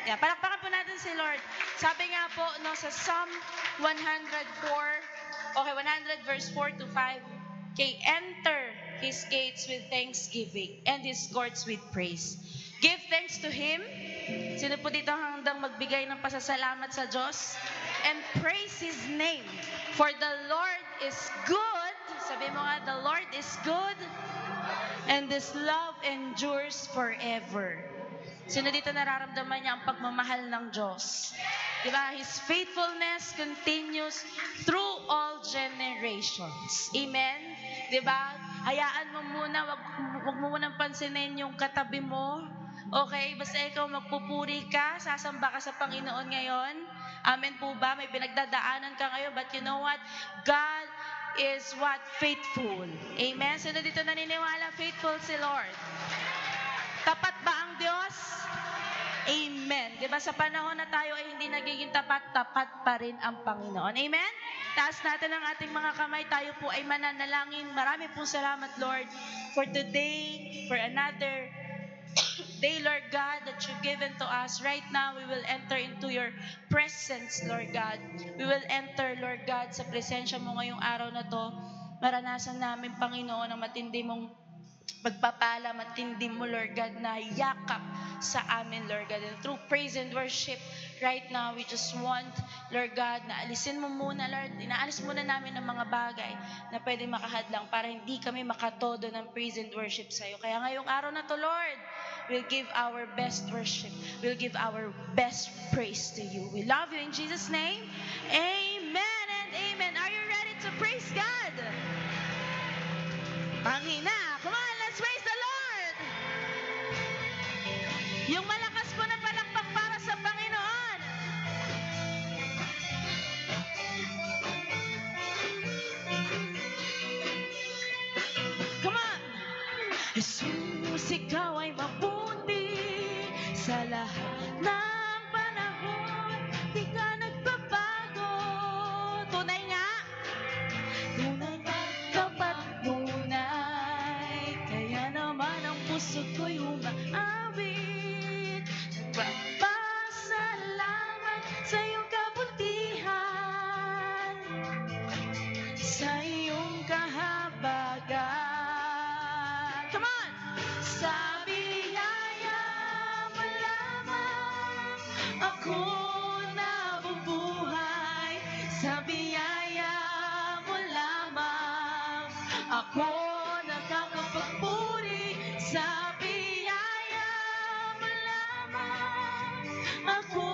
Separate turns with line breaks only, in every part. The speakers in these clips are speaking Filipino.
Yeah, palakpakan po natin si Lord. Sabi nga po no, sa Psalm 104, okay, 100 verse 4 to 5, okay, enter His gates with thanksgiving and His courts with praise. Give thanks to Him. Sino po dito handang magbigay ng pasasalamat sa Diyos? And praise His name. For the Lord is good. Sabi mo nga, the Lord is good. And His love endures forever. Sino dito nararamdaman niya ang pagmamahal ng Diyos? Diba? His faithfulness continues through all generations. Amen? Diba? Hayaan mo muna, wag mo munang pansinin yung katabi mo. Okay? Basta ikaw magpupuri ka, sasamba ka sa Panginoon ngayon. Amen po ba? May pinagdadaanan ka ngayon, but you know what? God is what? Faithful. Amen? Sino dito naniniwala? Faithful si Lord. Tapat ba ang Diyos? Amen. Diba sa panahon na tayo ay hindi nagiging tapat, tapat pa rin ang Panginoon. Amen? Taas natin ang ating mga kamay. Tayo po ay mananalangin. Marami pong salamat, Lord, for today, for another day, Lord God, that you've given to us. Right now, we will enter into your presence, Lord God. We will enter, Lord God, sa presensya mo ngayong araw na to. Maranasan namin, Panginoon, ang matindi mong pagpapala, matindi mo, Lord God, na yakap sa amin, Lord God. And through praise and worship, right now, we just want, Lord God, na alisin mo muna, Lord. Inaalis muna namin ang mga bagay na pwede makahadlang para hindi kami makatodo ng praise and worship sa'yo. Kaya ngayong araw na to, Lord, we'll give our best worship. We'll give our best praise to you. We love you in Jesus' name. Amen and amen. Are you ready to praise God? Pangina, come on, let's praise the Lord! Yung malakas po na palakpak para sa Panginoon. Come on! Jesus, ikaw ay mabuti sa lahat ng panahon. Di ka nagbabago. Tunay nga. Tunay nga, tapat tunay. Kaya naman ang puso ko'y umaawit. Nagpapasalamat sa iyong kabutihan, sa iyong kahabagan. Come on! Sa biyaya mo lamang ako nabubuhay. Sa biyaya mo lamang ako nakakapagpuri. Sa biyaya mo lamang ako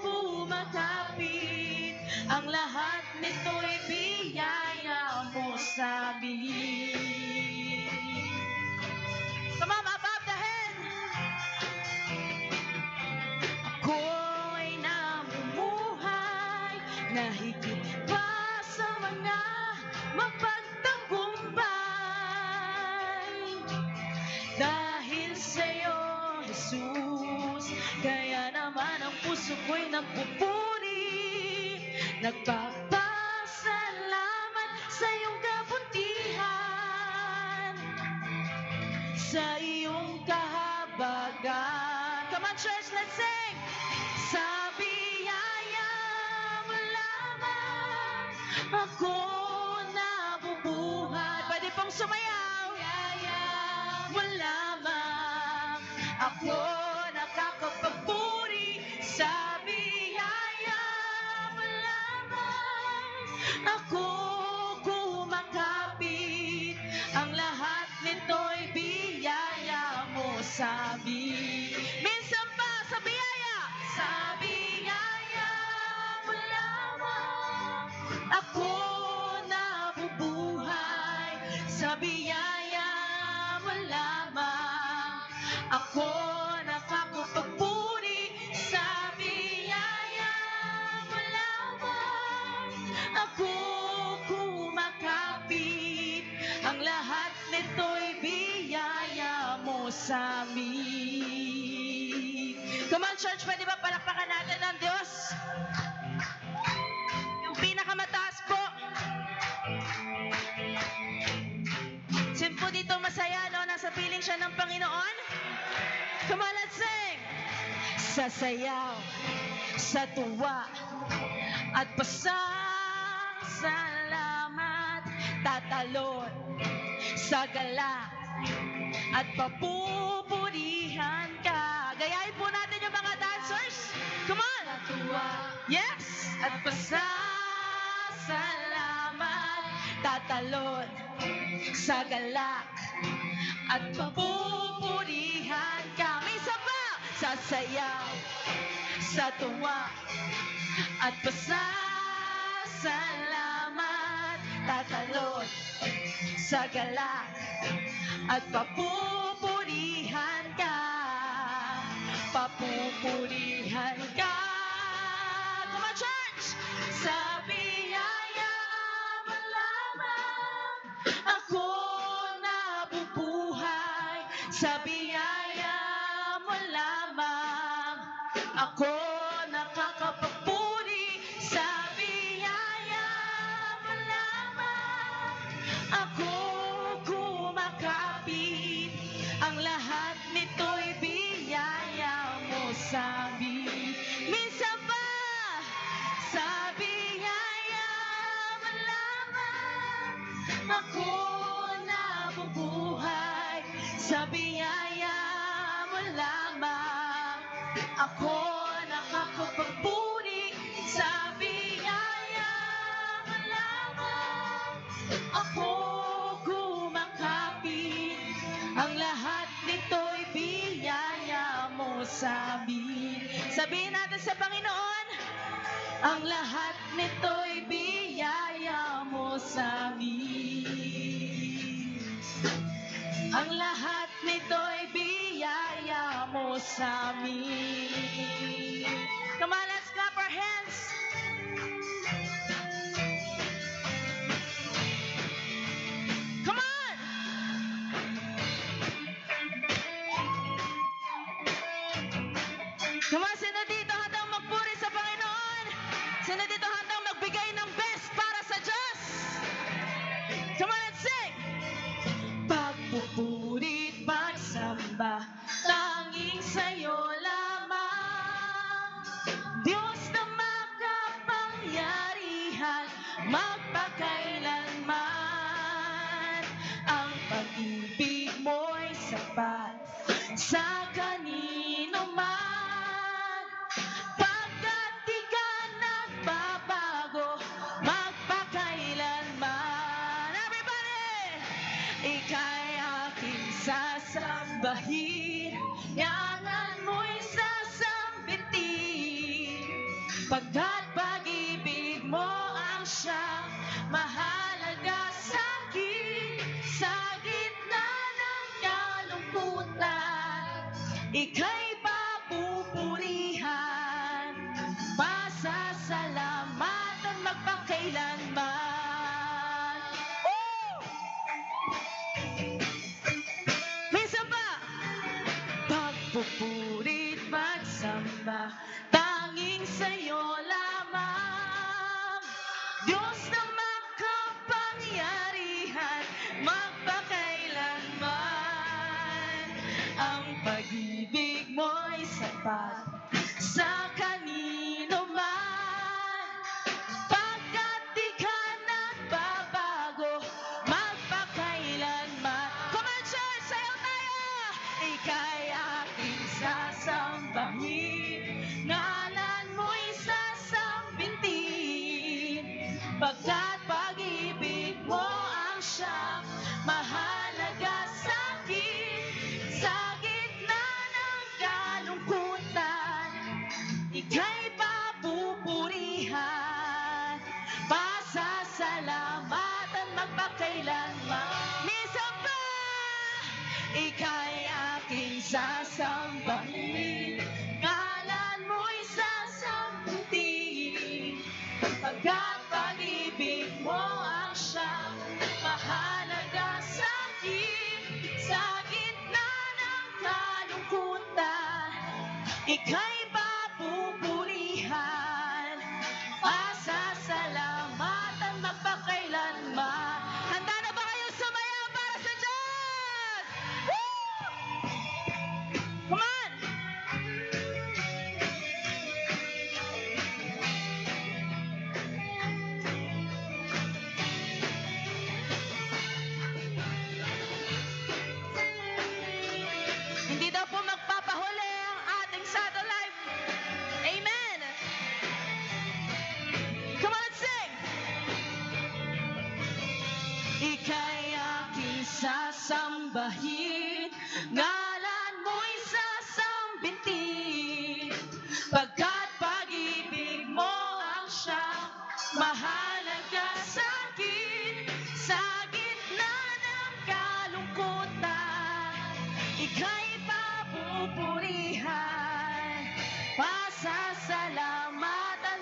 kumakapit. Ang lahat nito'y biyaya mo sa amin. Come on, above the head. Ako ay namumuhay na higit pa sa mga mapagtagumpay. Dahil sa'yo, Jesus, kaya naman ang puso ko'y nagpupuri. Nagpapasalamat sa iyong kabutihan, sa iyong kahabagan. Come on, church, let's sing! Sa biyaya mo lamang ako nabubuhay. Pwede pong sumayaw. Biyaya mo lamang ako nakakapagpuri. Sa biyaya mo lamang ako kumakapit. Ang lahat nito'y biyaya mo sa amin. Minsan pa sa biyaya. Sa biyaya mo lamang ako nabubuhay. Sa biyaya mo lamang ako nakakapagpuri. Sa biyaya mo lamang ako kumakapit. Ang lahat nito'y biyaya mo sa amin. Come on, church, pwede ba palakpakan natin ang Diyos? Yung pinakamataas po. Sino po dito masaya, no? Nasa piling siya ng Panginoon? Come on, let's sing! sasayaw sa tuwa at pasasalamat, tatalon sa galak at papupurihan ka. Gayahin po natin yung mga dancers. Come on! Yes! At pasasalamat, tatalon sa galak at papupurihan ka. May isa pa! Sasayaw sa tuwa at pasasalamat, tatalon sa galak at papupurihan ka. Papupurihan ka. Come on, church! Sa biyaya mo lamang ako nabubuhay. Sa biyaya mo lamang ako nakakapagpuri. Sa biyaya mo lamang ako kumakapit. Ang lahat nito'y biyaya mo sa amin. Minsan pa, sa biyaya mo lamang ako nabubuhay. Sa biyaya mo lamang ako nakakapagpuri. Sa biyaya mo lamang ako kumakapit. Ang lahat nito'y biyaya mo sa amin. Sabihin natin sa Panginoon, ang lahat nito'y biyaya mo sa amin. Ang lahat nito'y biyaya mo sa amin. Come on, let's clap our hands. Come on! Come on, sino dito handang magpuri sa Panginoon? Sino dito handang magbigay ng best para sa Diyos? Come on, let's sing! Pagpupuri't pagsamba, tanging sa'yo lamang. Diyos na makapangyarihan, magpakailanman. Ang pag-ibig mo'y sapat sa kanino man. Pagkat di ka nagbabago, magpakailanman. Everybody! Ika'y aking sasambahin, yangan mo'y sasambitin. Pagkat pag-ibig mo ang siyang mahalaga sa'kin. Sa gitna ng kalungkutan, ika'y papupurihan. Pasasalamatan magpakailanman. Oh! Minsan pa! Pagpupuri't pagsamba, tanging sa'yo lamang. Diyos na makapangyarihan, magpakailanman. Ang pag-ibig mo'y sapat sa kanino man. Pagkat di ka nagbabago, magpakailanman. Come on, church! Sayaw tayo! Ika'y aking sasambahin, ngalan mo'y sasambitin. Pagkat pag-ibig mo ang siyang mahalaga sa'kin. Sa gitna ng kalungkutan, ika'y papupurihan. Pasasalamatan magpakailanman. Minsan pa, ika'y aking sasambahin, ngalan mo'y sasambitin. Pagkat pag-ibig mo ang siyang mahalaga sa'kin. Sa gitna ng kalungkutan, ika'y papupurihan. Pasasalamatan magpakailanman. Handa na ba kayo sumayaw para sa Diyos? Woo! Come on! Pagkat pag-ibig mo ang siyang mahalaga sa akin. Sa gitna ng kalungkutan, ika'y papupurihan. Pasasalamatan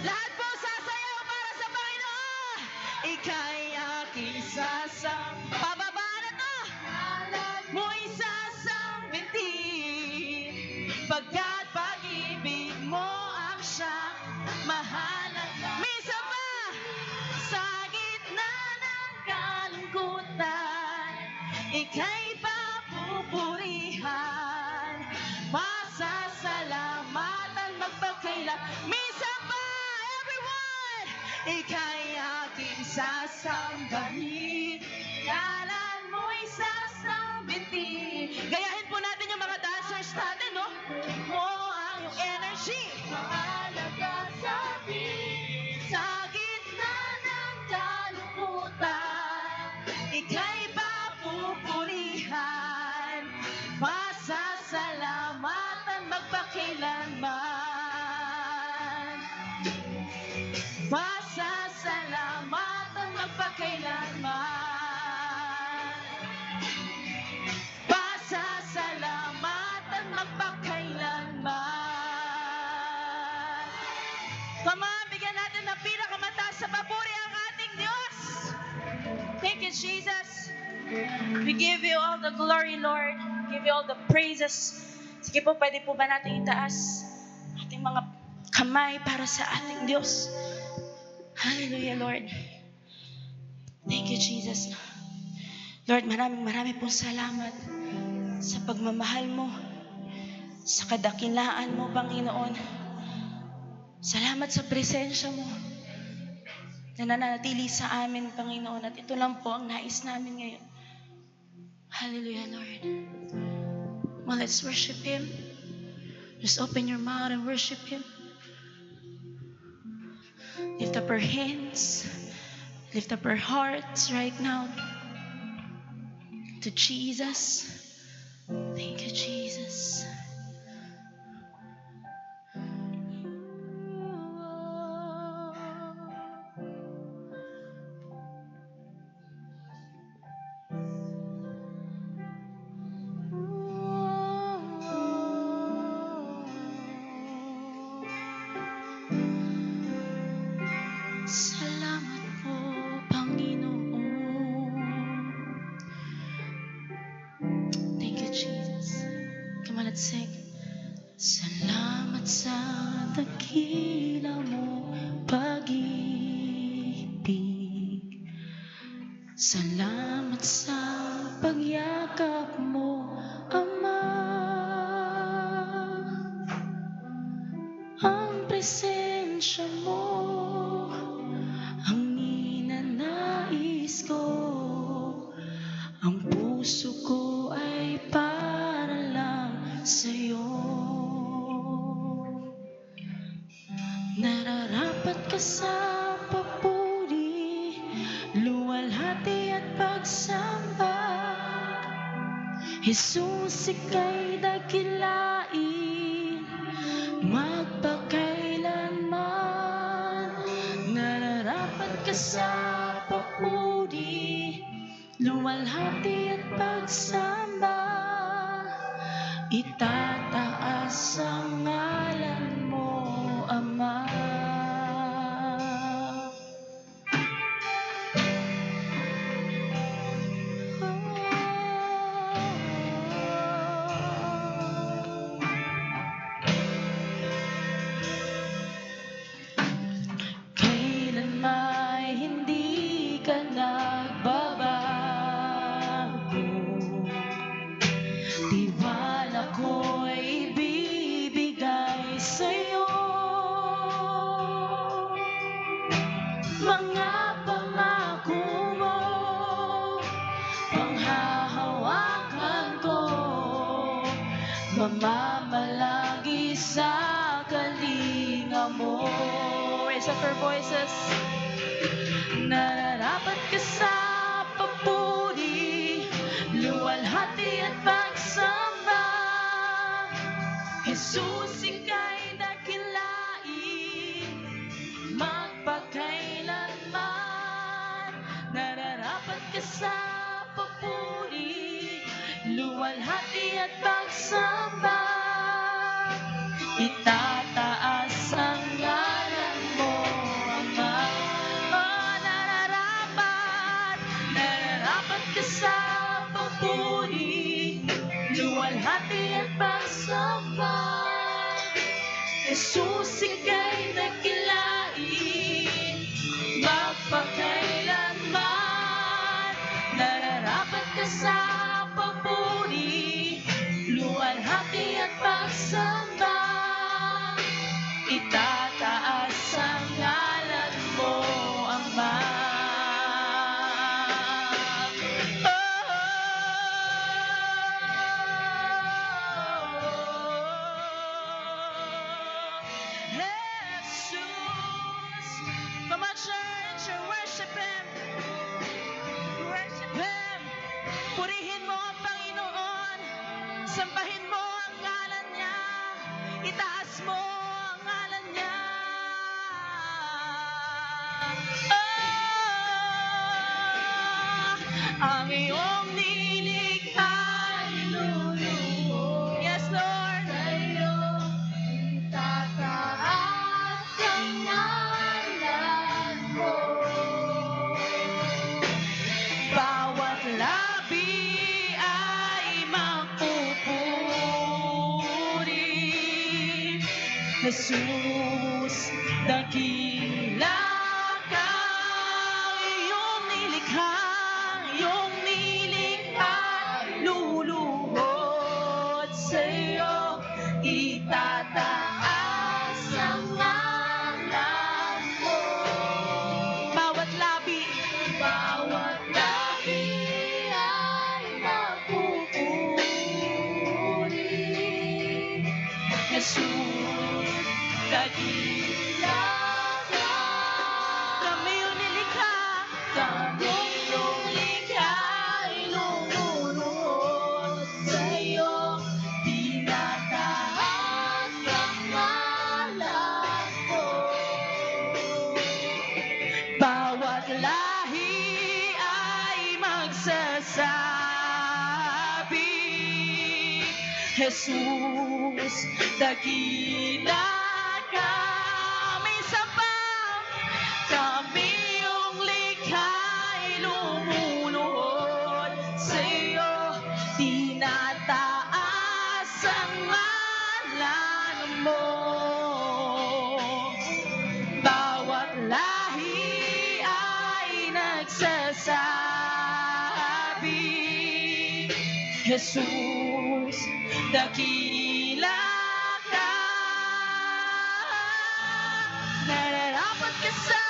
lahat po sasayaw para sa Panginoon. Ika'y aking pababa na to. Mo'y sasambitin. Pagkat pag-ibig mo ang siyang mahalaga. Minsan pa, sa gitna ng kalungkutan, ika'y papupurihan. Pasasalamatan magpakailan. Minsan pa, everyone, ika'y aking sasambahin. Ngalan mo'y sasambitin. Gayahin po natin yung mga dancers natin, no? Mo ang iyong energy. Mahalaga sa akin. Sa gitna ng kalungkutan, ika'y papupurihan. Pasasalamatan magpakailanman. Pasasalamatan magpakailanman. Pasasalamatan magpakailanman. Come on, bigyan natin ng pinakamataas sa papuri ang ating Diyos. Thank you, Jesus. We give you all the glory, Lord. We give you all the praises. Sige po, pwede po ba natin itaas ating mga kamay para sa ating Diyos? Hallelujah, Lord. Thank you, Jesus. Lord, maraming pong salamat sa pagmamahal mo, sa kadakilaan mo, Panginoon. Salamat sa presensya mo na nananatili sa amin, Panginoon. At ito lang po ang nais namin ngayon. Hallelujah, Lord. Well, let's worship Him. Just open your mouth and worship Him. Lift up our hands. Lift up our hearts right now to Jesus. Thank you, Jesus. Salamat po, Panginoon. Thank you, Jesus. Come on, let's sing. Salamat sa dakila mo pag-ibig. Salamat sa pagyakap mo, Ama. Ang presensya mo ang ninanais ko. Ang puso ko ay para lang sa'yo. Nararapat ka sa papuri, luwalhati at pagsamba. Jesus, ika'y dakilain magpakailanman. Nararapat ka sa papuri, luwalhati at pagsamba. Itataas ang ngalan mo, Ama. Kailanman hindi ka nagbabago. Tiwala ko'y ibibigay sa'yo. Mga pangako mo, panghahawakan ko. Mamamalagi sa kalinga mo. Raise up our voices. Nararapat ka sa papuri, luwalhati at pagsamba. Jesus, ika'y at pagsamba. Itataas ang ngalan mo, Ama. Oh, nararapat ka sa papuri, luwalhati at pagsamba. Jesus, ika'y nakilain, magpakailanman. Nararapat ka sa papuri, luwalhati at pagsamba. Itataas ang ngalan mo, Ama. Jesus. Come on, church, worship Him. Worship Him. Purihin mo ang Panginoon. Sambahin mo ang ngalan niya. Itaas mo ang ngalan niya. Ang iyong nilikha iluluhod. Yes, Lord. Sa'yo itataas ang ngalan mo. Bawat labi ay magpupuri. Jesus, dakila ka. Iyong nilikha, luluhod sa'yo. Itataas ang ngalan mo. Bawat labi ay magpupuri. Jesus, dakila ka. Kami yung nilikha, iluluhod sa'yo. Tinataas ang ngalan mo. Bawat lahi ay magsasabi, Jesus, dakila ka. May sabaw, kami yung likha'y lumuluhod sa'yo. Tinataas ang ngalan mo. Bawat lahi ay nagsasabi, Jesus, dakila ka. Nararapat ka sa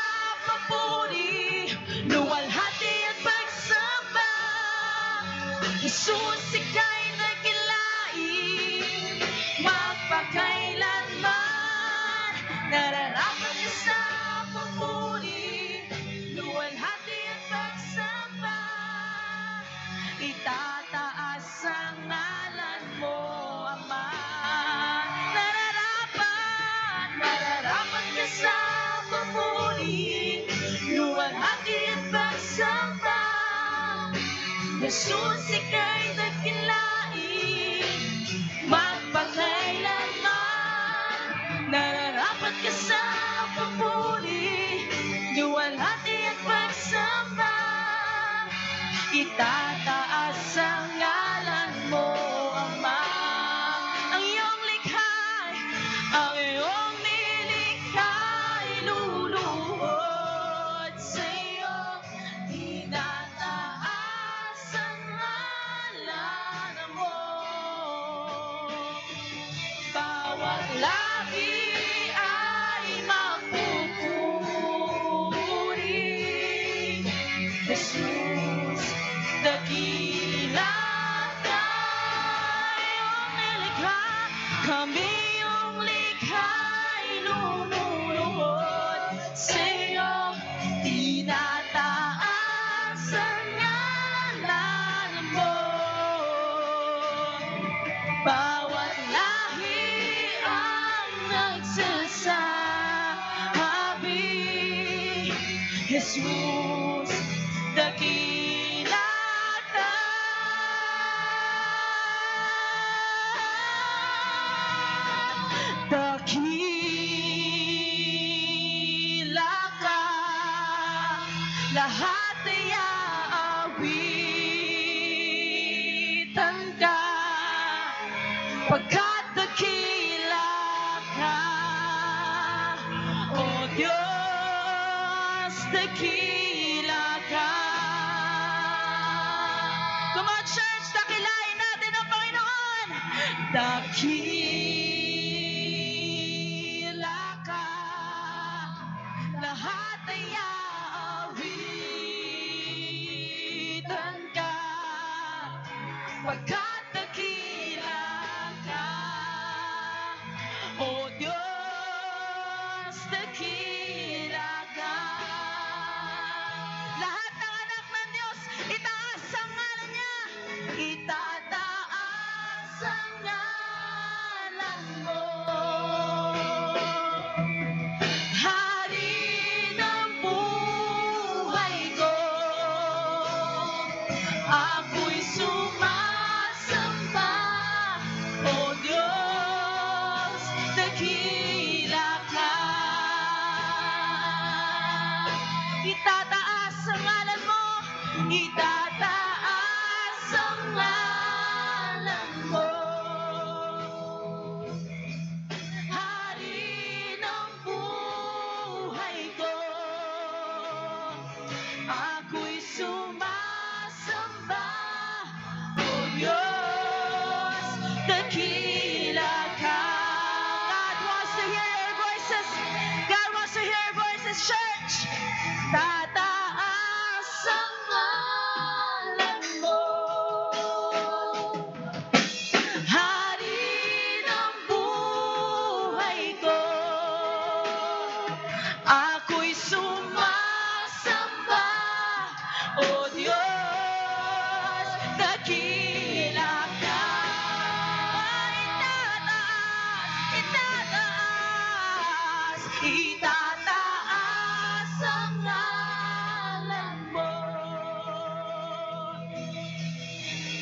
papuri, luwalhati at pagsamba. Jesus, ika'y nakilain, magpakailanman. Nararapat ka sa papuri, luwalhati at pagsamba. Itataas ang ngalan mo, Ama. Nararapat ka sa papuri, luwalhati at pagsamba. Jesus, ika'y nakilain, magpakailanman. Nararapat ka sa papuri, luwalhati at pagsamba. Itataas ang ngalan mo, Ama. Ang iyong nilikha, iluluhod sa'yo. Tinataas ang ngalan mo. Bawat labi ay magpupuri. Jesus, dakila ka. Iyong nilikha, kami yung likha'y lumuluhod sa'yo. Tinataas ang ngalan mo. Bawat lahi ang nagsasabi, Jesus, dakila ka. lahat ay aawitan ka, pagkat dakila ka, O Diyos, dakila ka. Come on, church, dakilain natin ang Panginoon. Dakila ka, lahat ay aawitan ka, pagkat dakila ka, O Diyos, dakila ka. Lahat ng anak ng Diyos, itaas ang ngalan niya. Itataas ang ngalan mo. Hari ng buhay ko, ako'y sumasamba. O Diyos, dakila ka. Itataas ang ngalan mo. Itataas ang ngalan mo. Hari ng buhay ko, ako'y sumasamba. O Diyos, dakila ka. God wants to hear your voices. God wants to hear your voices, church. Tataas ang ngalan mo. Hari ng buhay ko, ako'y sumasamba. O Diyos, dakila ka. Itataas, itataas ang ngalan mo.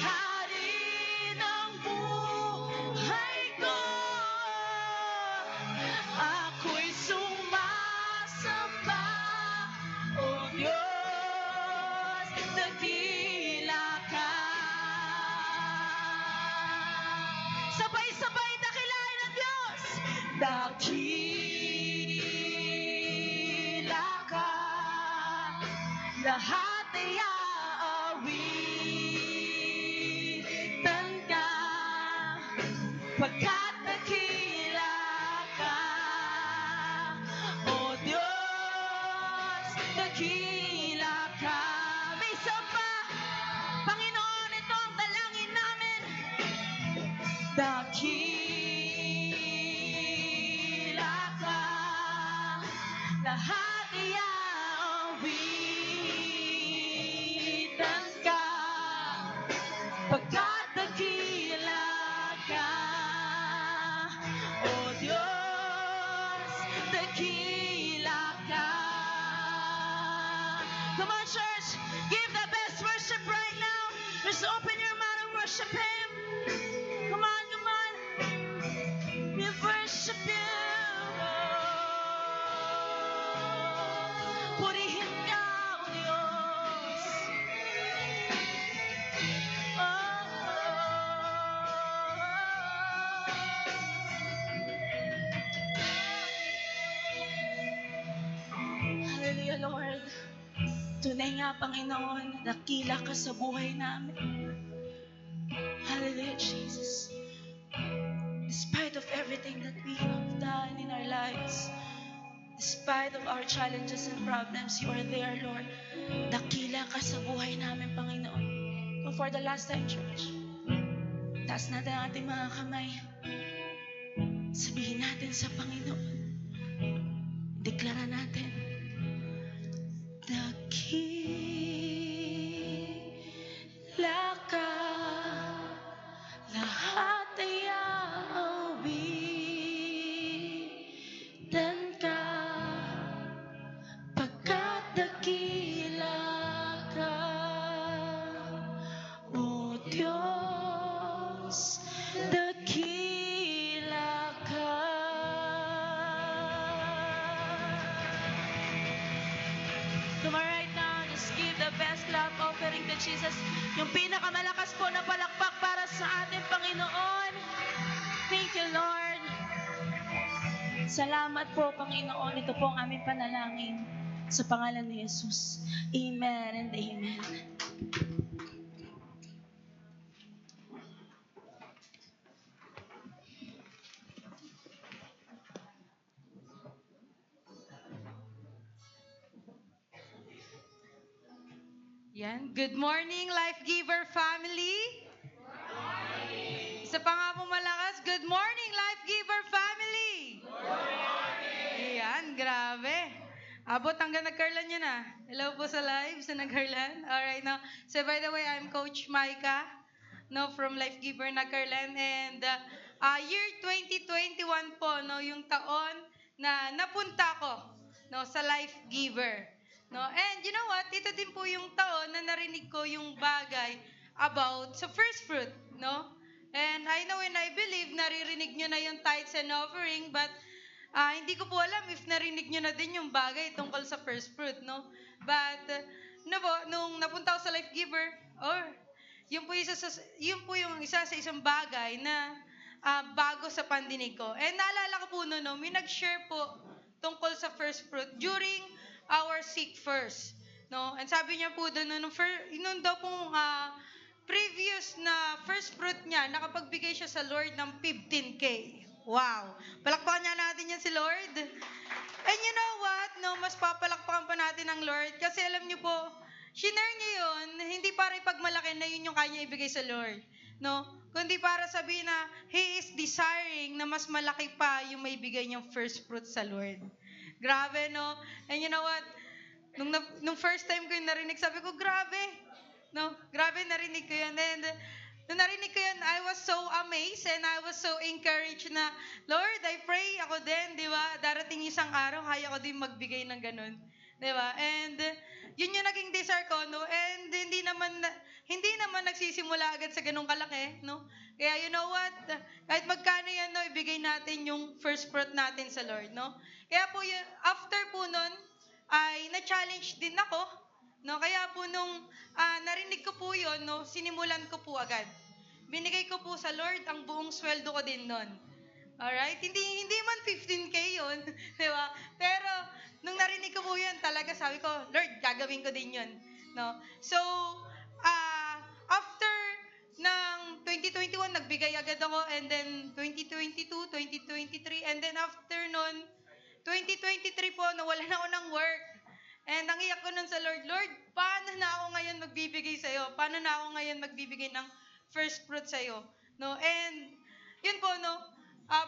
Hari ng buhay ko, ako'y sumasamba. O Diyos, dakila ka. Sabay-sabay dakilain ang Diyos. Dakila ka, lahat ay aawitan ka, pagkat dakila ka. O Diyos, dakila ka. May isa pa, Panginoon, ito ang dalangin namin. Dakila ka, lahat ay aawitan ka, pagkat dakila ka. O Diyos, dakila ka. Come on, church, give the best worship right now. Just open your mouth and worship Him. Come on, come on. We worship you. Purihin ka, O Diyos. Hallelujah, Lord. Tunay nga, Panginoon, dakila ka sa buhay namin. Hallelujah, Jesus. Despite of everything that we have done in our lives, despite of our challenges and problems, you are there, Lord. Dakila ka sa buhay namin, Panginoon. So for the last time, church, taas natin ang ating mga kamay. Sabihin natin sa Panginoon. Deklara natin. Dakila ka, lahat ay aawitan ka, pagkat dakila ka. O Diyos, dakila ka. Let's give the best clap offering to Jesus. Yung pinakamalakas po na palakpak para sa ating Panginoon. Thank you, Lord. Salamat po, Panginoon. Ito po ang aming panalangin sa pangalan ni Jesus. Amen and amen.
Yan. Good morning, Life Giver family. Good morning. Isa pa nga po malakas. Good morning, Life Giver family. Good morning. Yan, grabe. Abot hanggang nagkarlan yun ah. Hello po sa live, sa nagkarlan. Alright, no. So by the way, I'm Coach Micah, no, from Life Giver Nagkarlan. And year 2021 po, no, yung taon na napunta ko, no, sa Life Giver. No? And you know what? Ito din po yung taon na narinig ko yung bagay about sa first fruit. No? And I know and I believe naririnig nyo na yung tithes and offering, but hindi ko po alam if narinig nyo na din yung bagay tungkol sa first fruit. No? But, nung napunta ako sa Life Giver, yun po yung isa sa isang bagay na bago sa pandinig ko. And naalala ko po no, may nag-share po tungkol sa first fruit during our seek first. No? And sabi niya po doon, nung daw pong previous na first fruit niya, nakapagbigay siya sa Lord ng 15K. Wow! Palakpakan niya natin yan si Lord. And you know what? No, mas papalakpakan pa natin ang Lord. Kasi alam niyo po, shinare niya yun, hindi para ipagmalaki na yun yung kanya ibigay sa Lord. No? Kundi para sabihin na He is desiring na mas malaki pa yung maibigay niyang first fruit sa Lord. Grabe, no? And you know what? Nung first time ko yung narinig, sabi ko, grabe. No? Grabe, narinig ko yun. And nung narinig ko yun, I was so amazed and I was so encouraged na, Lord, I pray ako din, di ba? Darating isang araw, kaya ko din magbigay ng ganun. Di ba? And yun yung naging desire ko, no? And hindi naman nagsisimula agad sa ganung kalaki, no? Kaya you know what? Kahit magkano yan, no, ibigay natin yung first fruit natin sa Lord, no? Kaya po, after po nun, ay na-challenge din ako, no? Kaya po nung narinig ko po yun, no, sinimulan ko po agad. Binigay ko po sa Lord ang buong sweldo ko din nun. Alright? Hindi man 15K yun, di ba? Pero, nung narinig ko po yun, talaga sabi ko, Lord, gagawin ko din yun. No? So, after ng 2021, nagbigay agad ako, and then 2022, 2023, and then after nun, 2023 po, nawala na ako ng work. And ang iyak ko nun sa Lord, Lord, paano na ako ngayon magbibigay sa'yo? Paano na ako ngayon magbibigay ng first fruit sa'yo? No? And, yun po, no?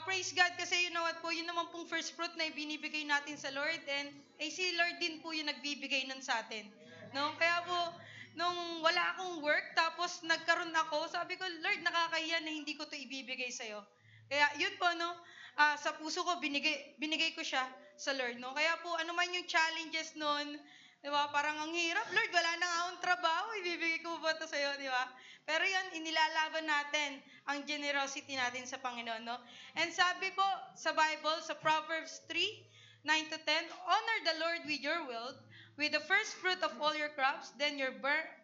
Praise God kasi you know what po, yun naman pong first fruit na ibinibigay natin sa Lord, and si Lord din po yung nagbibigay nun sa atin. No? Kaya po, nung wala akong work, tapos nagkaroon ako, sabi ko, Lord, nakakahiya na hindi ko to ibibigay sa'yo. Kaya yun po, no? Sa puso ko, binigay ko siya sa Lord. No? Kaya po, ano man yung challenges nun, di ba? Parang ang hirap, Lord, wala na akong trabaho, ibibigay ko ba ito sa'yo, di ba? Pero yun, inilalaban natin ang generosity natin sa Panginoon, no? And sabi po sa Bible, sa Proverbs 3:9-10, honor the Lord with your wealth, with the first fruit of all your crops, then your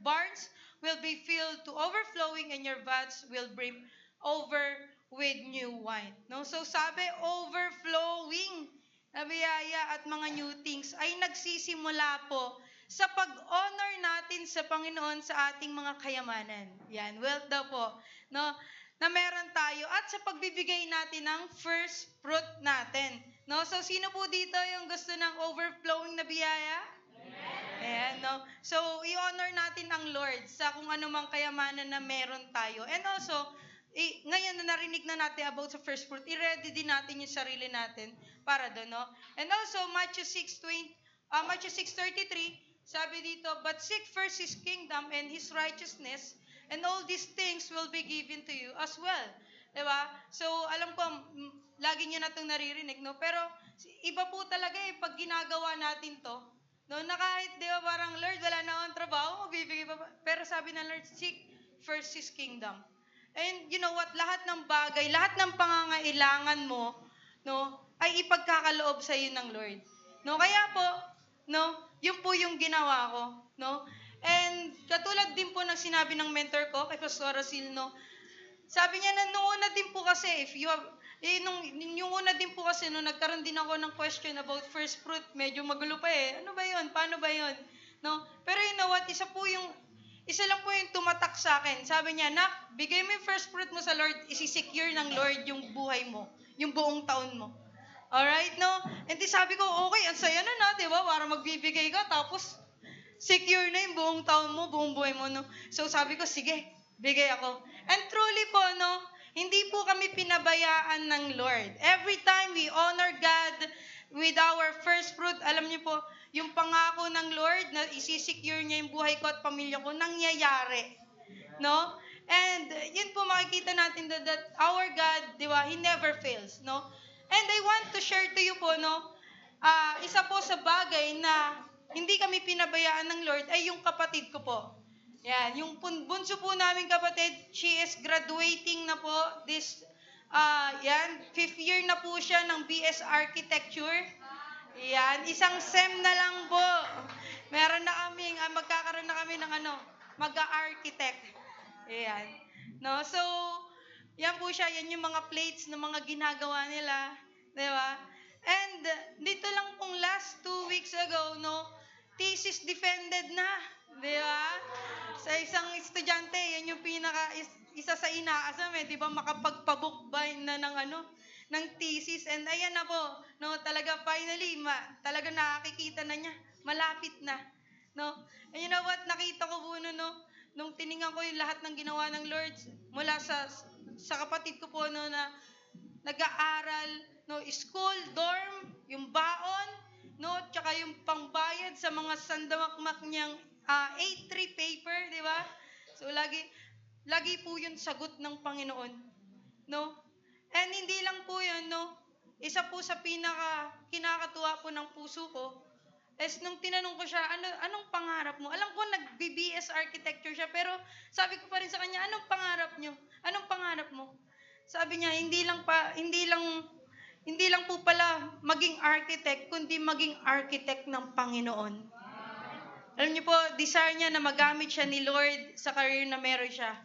barns will be filled to overflowing, and your vats will brim over with new wine. No? So sabi, overflowing na biyaya at mga new things ay nagsisimula po sa pag-honor natin sa Panginoon sa ating mga kayamanan. Yan, wealth daw po. No? Na meron tayo at sa pagbibigay natin ng first fruit natin. No? So sino po dito yung gusto ng overflowing na biyaya? Ayan, no? So, i-honor natin ang Lord sa kung ano mang kayamanan na meron tayo. And also, ngayon na narinig na natin about sa first fruit, i-ready din natin yung sarili natin para doon, no? And also, Matthew 6:33, sabi dito, but seek first His kingdom and His righteousness, and all these things will be given to you as well. Diba? So, alam ko, lagi nyo na itong naririnig, no? Pero, iba po talaga pag ginagawa natin to, no, na kahit, di ba, parang, Lord, wala na akong trabaho, magbibigay pa ba? Pero sabi ng Lord, seek first His kingdom. And you know what, lahat ng bagay, lahat ng pangangailangan mo, no, ay ipagkakaloob sa iyo ng Lord. No, kaya po, no? Yun po yung ginawa ko, no? And katulad din po ng sinabi ng mentor ko, kay Pastor Rasil, no? Sabi niya na nung una din po kasi, if you have, yung una din po kasi, nung nagkaroon din ako ng question about first fruit, medyo magulo pa eh. Ano ba yun? Paano ba yun? No? Pero you know what? Isa lang po yung tumatak sa akin. Sabi niya, Nak, bigay mo yung first fruit mo sa Lord, isi-secure ng Lord yung buhay mo, yung buong taon mo. Alright, no? And di sabi ko, okay, ang saya na, di ba? Para magbibigay ka, tapos secure na yung buong taon mo, buong buhay mo, no? So sabi ko, sige, bigay ako. And truly po, no, hindi po kami pinabayaan ng Lord. Every time we honor God with our first fruit, alam niyo po, yung pangako ng Lord na isisecure niya yung buhay ko at pamilya ko, nangyayari. No? And yun po makikita natin that our God, di ba, He never fails, no? And I want to share to you po, no, isa po sa bagay na hindi kami pinabayaan ng Lord ay yung kapatid ko po. Yan, yung bunso po namin kapatid, she is graduating na po this, fifth year na po siya ng BS Architecture. Yan, isang SEM na lang po. Meron na kaming, magkakaroon na kami ng mag-architect. Yan. No, so, yan po siya, yan yung mga plates na mga ginagawa nila. Di ba? And dito lang pong last 2 weeks ago, no, thesis defended na. Di ba? Sa isang estudyante, yan yung isa sa inaasam eh, di ba, makapagpabukbay na ng thesis. And ayan na po, no, talaga finally, talaga nakikita na niya, malapit na. No? And you know what, nakita ko po nung tiningnan ko yung lahat ng ginawa ng Lord mula sa kapatid ko po, no, na nag-aaral, no, school, dorm, yung baon, no, tsaka yung pangbayad sa mga sandamakmak niyang A3 paper, di ba? So, lagi po yun sagot ng Panginoon. No? And hindi lang po yun, no? Isa po sa kinakatuwa po ng puso ko, is nung tinanong ko siya, anong pangarap mo? Alam ko, nag-BS architecture siya, pero sabi ko pa rin sa kanya, anong pangarap nyo? Anong pangarap mo? Sabi niya, hindi lang po pala maging architect, kundi maging architect ng Panginoon. Alam niyo po, desire niya na magamit siya ni Lord sa career na meron siya.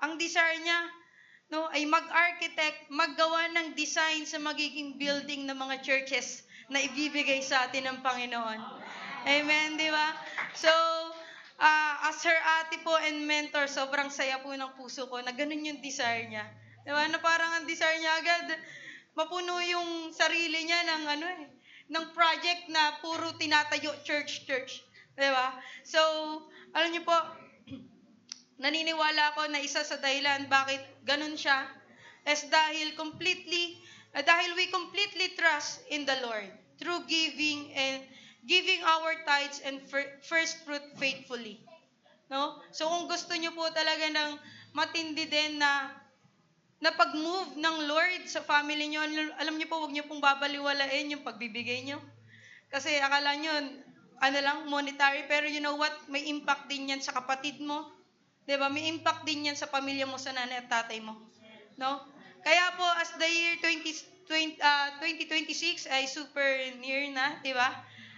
Ang desire niya, no, ay mag-architect, maggawa ng design sa magiging building ng mga churches na ibibigay sa atin ng Panginoon. Amen, di ba? So, as her ate po and mentor, sobrang saya po ng puso ko na ganun yung desire niya. Di ba? Na parang ang desire niya agad, mapuno yung sarili niya ng project na puro tinatayo church. Diba? So, alam niyo po, naniniwala ako na isa sa dahilan bakit ganun siya is dahil we completely trust in the Lord through giving our tithes and first fruit faithfully. No? So, kung gusto niyo po talaga ng matindi din na pag-move ng Lord sa family niyo, alam niyo po, huwag niyo pong babaliwalain yung pagbibigay niyo. Kasi akala niyo, monetary, pero you know what? May impact din yan sa kapatid mo. Diba? May impact din yan sa pamilya mo, sa nanay at tatay mo. No? Kaya po, as the year 2026 ay super near na, diba?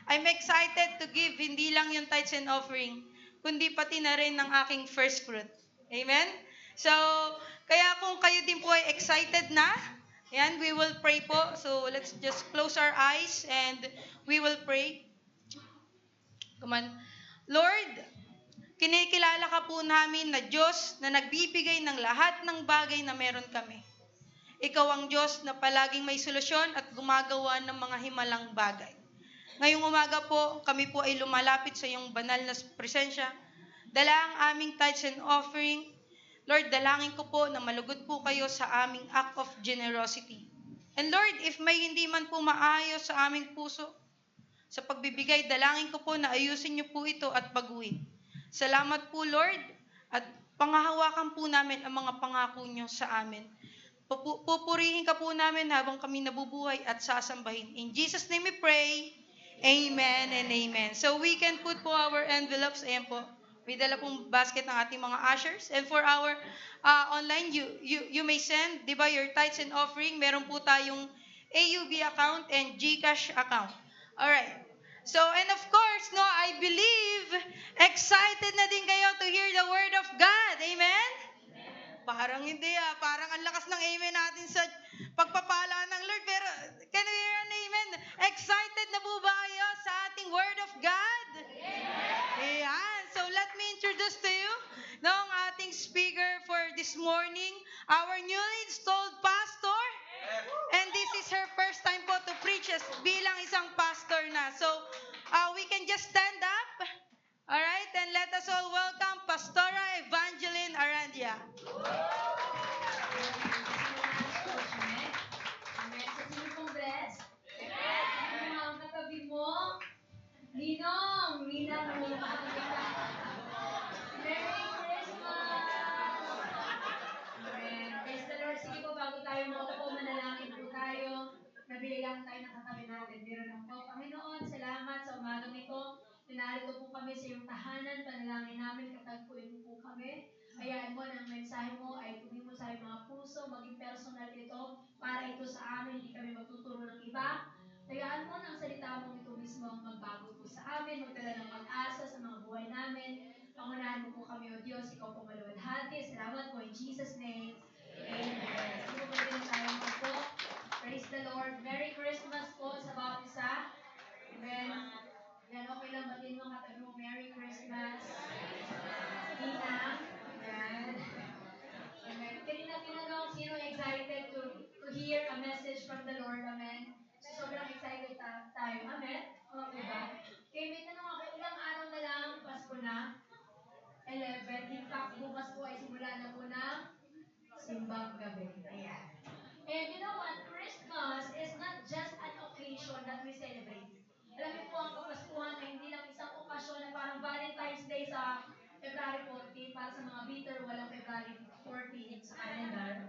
I'm excited to give hindi lang yung tithes and offering, kundi pati na rin ng aking first fruit. Amen? So, kaya kung kayo din po ay excited na, yan, we will pray po. So, let's just close our eyes and we will pray. Come on. Lord, kinikilala ka po namin na Diyos na nagbibigay ng lahat ng bagay na meron kami. Ikaw ang Diyos na palaging may solusyon at gumagawa ng mga himalang bagay. Ngayong umaga po, kami po ay lumalapit sa iyong banal na presensya. Dala ang aming tithes and offering. Lord, dalangin ko po na malugod po kayo sa aming act of generosity. And Lord, if may hindi man po maayos sa aming puso, sa pagbibigay, dalangin ko po na ayusin niyo po ito at baguhin. Salamat po, Lord, at pangahawakan po namin ang mga pangako niyo sa amin. Pupurihin ka po namin habang kami nabubuhay at sasambahin. In Jesus' name we pray. Amen and amen. So we can put po our envelopes. Ayan po. May dala pong basket ng ating mga ushers. And for our online, you may send, di ba, your tithes and offering. Meron po tayong AUB account and GCash account. Alright. So, and of course, no, I believe excited na din kayo to hear the word of God. Amen? Parang hindi parang ang lakas ng amen natin sa pagpapala ng Lord. Pero, can we hear an amen? Excited na po ba kayo sa ating word of God? Ayan. So, let me introduce to you no, ang ating speaker for this morning, our newly installed pastor. And this is her first time po to preach as bilang isang pastor na. So, we can just stand up. Alright, and let us all welcome Pastora Evangeline Arandia.
Amen. Sa sino pong bless? Amen. Ang mga katabi mo, Ninong, Ninang mo Merry Christmas! Amen. Praise the Lord. Sige po, bago tayo maupo, manalangin po tayo. Nabili lang tayo ng katabi natin. Biro lang po. Panginoon, salamat sa umagang ito. Pinarito po kami sa iyong tahanan. Panalangin namin, katagpuin mo po kami. Hayaan mo na ang mensahe mo ay tumimo sa aming mga puso, maging personal ito para ito sa amin, hindi kami magtuturo ng iba. Hayaan mo na ang salita mo ito mismo ang magbago po sa amin, magdala ng pag-asa sa mga buhay namin. Pangunahan mo po kami, O Diyos, ikaw po maluwalhati. Salamat po in Jesus' name. Amen. Sige po din tayo po. Praise the Lord. Merry Christmas po sa bawat isa. Amen. Yan, okay lang batin mo katabi mo, Merry Christmas. Ina. Ayan. Amen. Kanina tinanong sino excited to hear a message from the Lord. Amen. So, sobrang excited tayo. Amen. O, diba? Kaya may tanong ako, ilang araw na lang, Pasko na. 11. In fact, bukas po ay simula na po ng simbang gabi. Ayan. And you know what? Christmas is not just an occasion that we celebrate. Alam niyo po, ang Kapaskuhan ay hindi lang isang okasyon na parang Valentine's Day sa February 14 para sa mga bitter, walang February 14 sa calendar.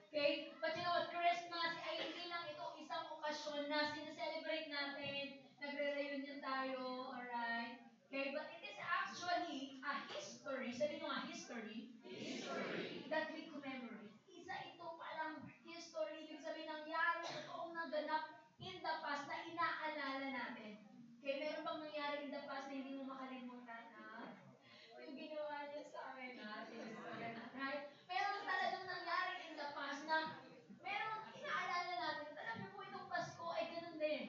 Okay? But you know what? Christmas ay hindi lang ito isang okasyon na sineselebrate natin, nagre-reunion tayo, alright? Okay? But it is actually a history, sabi nyo nga, history, that we commemorate. Isa ito palang history, ibig sabihin nangyari, totoong naganap in the past na inaalala natin. Okay, meron bang nangyari in the past na hindi mo makalimutan? Yung ginawa niya sa amin, right? Meron talagang nangyari in the past na meron inaalala natin. At alam niyo po, itong Pasko ay ganun din.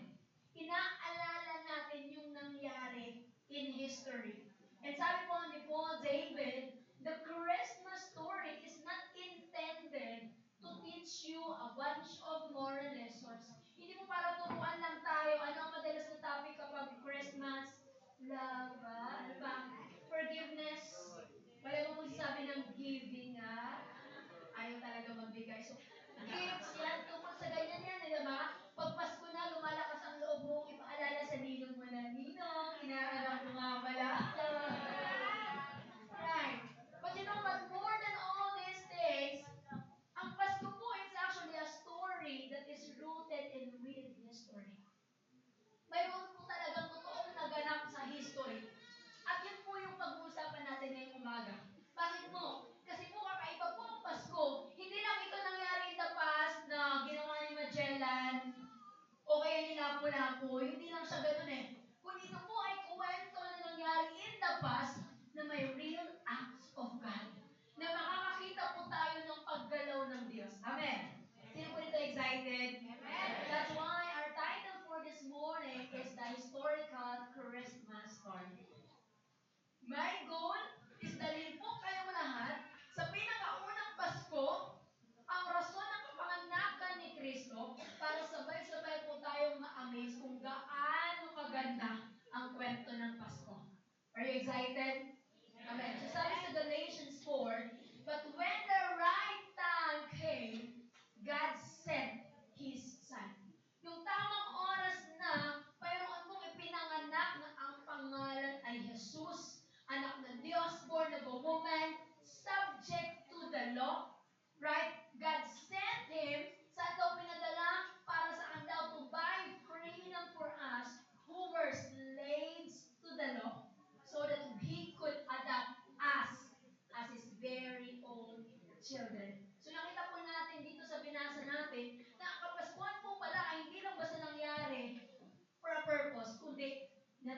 Inaalala natin yung nangyari in history. And sabi po ni Paul David, the Christmas story is not intended to teach you a bunch of moral lessons. Hindi mo para turuan lang tayo. Ano ang madalas na topic kapag Christmas? Love, ano ba? Forgiveness. Wala mo sabi ng giving, ayaw talaga magbigay. So, gifts yan, tungkol sa ganyan yan, di ba? Pag Pasko na, lumalakas ang loob mo, ipaalala sa ninong mo na, Ninong, inaanak ko nga pala. Right. But you know what? More than all these things, ang Pasko po is actually a story that is rooted in real history. Mayroon po talagang totoong naganap sa history. At yun po yung pag-uusapan natin ngayong umaga. Bakit mo? Kasi po kakaiba po ang Pasko. Hindi lang ito nangyari in the past na ginawa ni Magellan o kaya ni Lapu-Lapu. Hindi lang siya ganun eh. Kundi ito po ay kwento na nangyari in the past na may real acts of God. Na makakakita po tayo ng paggalaw ng Diyos. Amen. Sino po dito excited? Amen. That's why our title for this morning is the historical Christmas story. My goal is dalhin po kayong lahat sa pinakaunang Pasko, ang rason ng kapanganakan ni Kristo para sabay-sabay po tayong ma-amaze kung gaano kaganda ang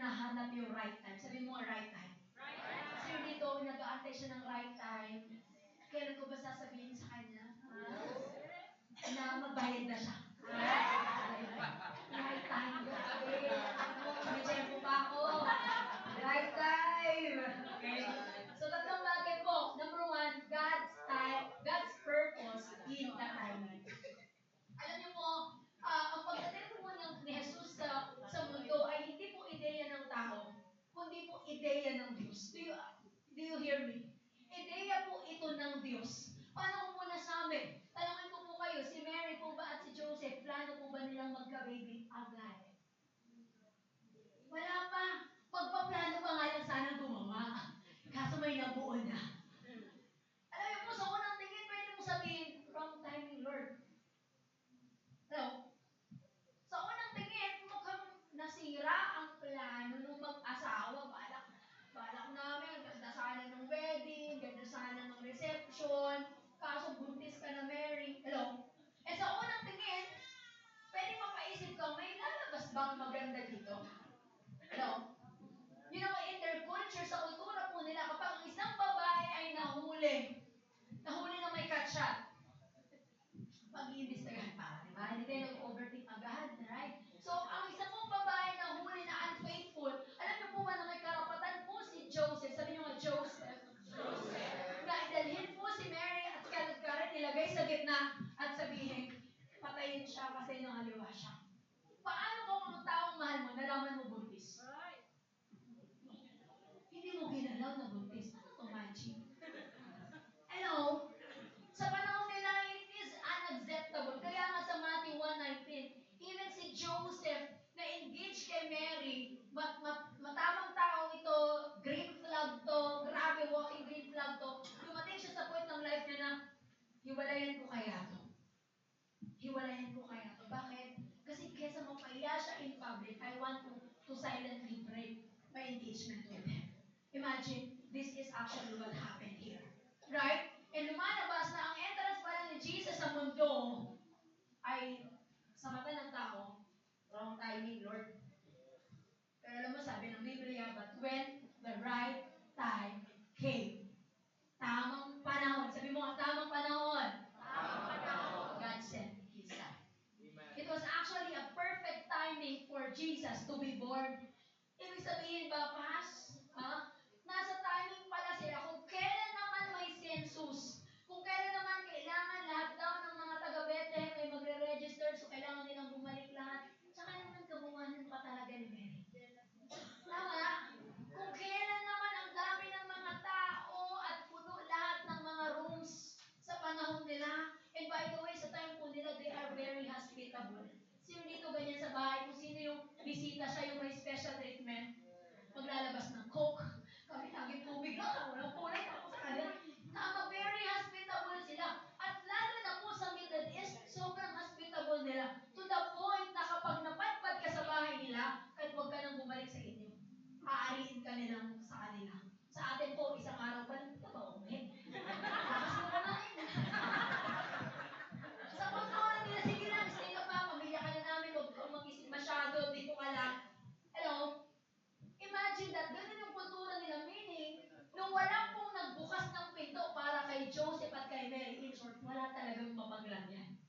hinahanap yung right time. Sabi mo, right time. Kasi dito, nag-aantay siya ng right time. Kailan ko ba sasabihin sa kanya? Na magbayad na siya. Right time, grabe. May tempo pa ako. Right time. Okay? So, tatlong bagay po. Number one, God's time, God's purpose in the timing. Alam niyo po, ang pagdating po ni Jesus sa mundo ay hindi po ideya ng tao, kundi po ideya ng Diyos. Do you hear me? Ideya po ito ng Diyos. Paano ko po nasabi? Tanungin ko po kayo, si Mary po ba at si Joseph, plano po ba nilang magka-baby agad? Wala pa. Magpaplano pa nga lang sana gumawa. Kaso may nabuo na. Alam niyo po, sa unang tingin, pwede mo sabihin, wrong timing, Lord. No? Sa unang tingin, mukhang nasira ang plano ng mag-asawa. Balak namin, ganda sana ng wedding, ganda sana ng reception, kaso buntis ka na, Mary. Hello? Eh sa unang tingin, pwede mapaisip ka, may lalabas bang maganda dito? Hello? You know, in their culture, sa kultura po nila, kapag ang isang babae ay nahuli na may catshot, pag-iimbestigahan pa, di ba? Hindi kayo nag-overthink agad, right? So, ang isa pong babae na huli na unfaithful, alam niyo po ba na may karapatan po si Joseph, sabi niyo nga Joseph, na idalhin po si Mary at kalagkaran, nilagay sa gitna at sabihin, patayin siya kasi nangaliwa siya. Paano kung ang taong mahal mo, nalaman mo buntis? Hindi mo ginalaw na buntis. Ano to, magic? Hello? Sa panahon nila, it is unacceptable. Kaya nga sa Matthew 1:19, even si Joseph na engaged kay Mary, matamang tao ito, green flag to, grabe walking green flag to, dumating siya sa point ng life niya na, hiwalayan ko kaya to. Hiwalayan ko kaya to. Bakit? Kasi kesa mapahiya siya in public, I want to silently break my engagement with him. Imagine, this is actually what happened here. Right? And lumalabas na ang entrance pala ni Jesus sa mundo ay sa mata ng tao, wrong timing, Lord. Pero alam mo, sabi ng Biblia, but when the right time came, tamang panahon, sabi mo nga, tamang panahon, God sent His Son. It was actually a perfect timing for Jesus to be born. Ibig sabihin ba, Pas? Nasa timing pala sila kung kailan naman may census. Kung kailan naman kailangan lahat daw ng mga taga-Bethlehem ay magre-register, so kailangan nilang bumalik lahat. Tsaka naman kabuwanan pa talaga ni Mary. Tama? Kung kailan naman ang dami ng mga tao at puno lahat ng mga rooms sa panahon nila. And by the way, sa time po nila, they are very hospitable. Sino dito ganyan sa bahay? Kung sino yung bisita siya, yung may special treatment, maglalabas ng Coke, kami laging tubig lang, walang kulay, tapos sa kanila. Tama, very hospitable sila. At lalo na po sa Middle East, sobrang hospitable nila. To the point na kapag napadpad ka sa bahay nila, kahit huwag ka nang bumalik sa inyo, aariin ka nilang sa kanila. Sa atin po, isang araw pa lang, totoo, eh. Lakas mo kumain. Sa kultura nila, sige lang, stay ka pa, pamilya ka na namin, huwag kang mag-isip masyado, dito ka lang. Hello? Imagine that, ganun yung kultura nila, meaning, nung wala pong nagbukas ng pinto para kay Joseph at kay Mary, in short, wala talagang mapaglan yan.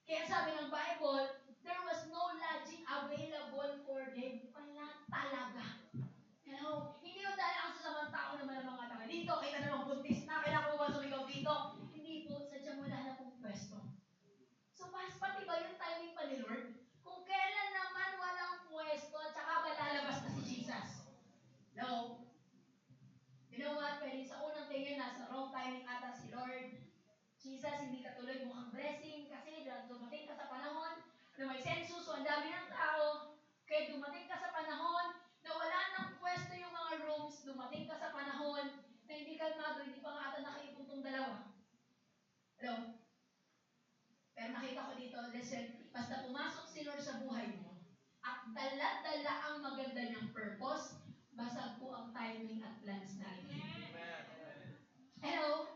Kaya sabi ng Bible, there was no lodging available for them. Wala talaga. Hello? Hindi yung dahil ang sasamang tao naman ng mga tao. Dito, kita namang buntis na, kailangan ko ba sumigaw dito? Hindi po, sadyang wala na pong pwesto. So, pati ba yung timing pa ni Lord? Kung kailan naman walang pwesto at saka ba lalabas na si Jesus? No. You know what? Pwede sa unang tingin, nasa wrong timing ata si Lord. Jesus, hindi ka tuloy mukhang blessing kasi dumating ka sa panahon na may census, so ang dami ng tao. Kaya dumating ka sa panahon na wala nang pwesto yung mga rooms. Dumating ka sa panahon na hindi kalmado, hindi pa nga ata nakaipon tong dalawa. Hello? Pero nakita ko dito, listen, basta pumasok si Lord sa buhay mo, at dala-dala ang maganda niyang purpose, basag po ang timing at plans natin. Hello?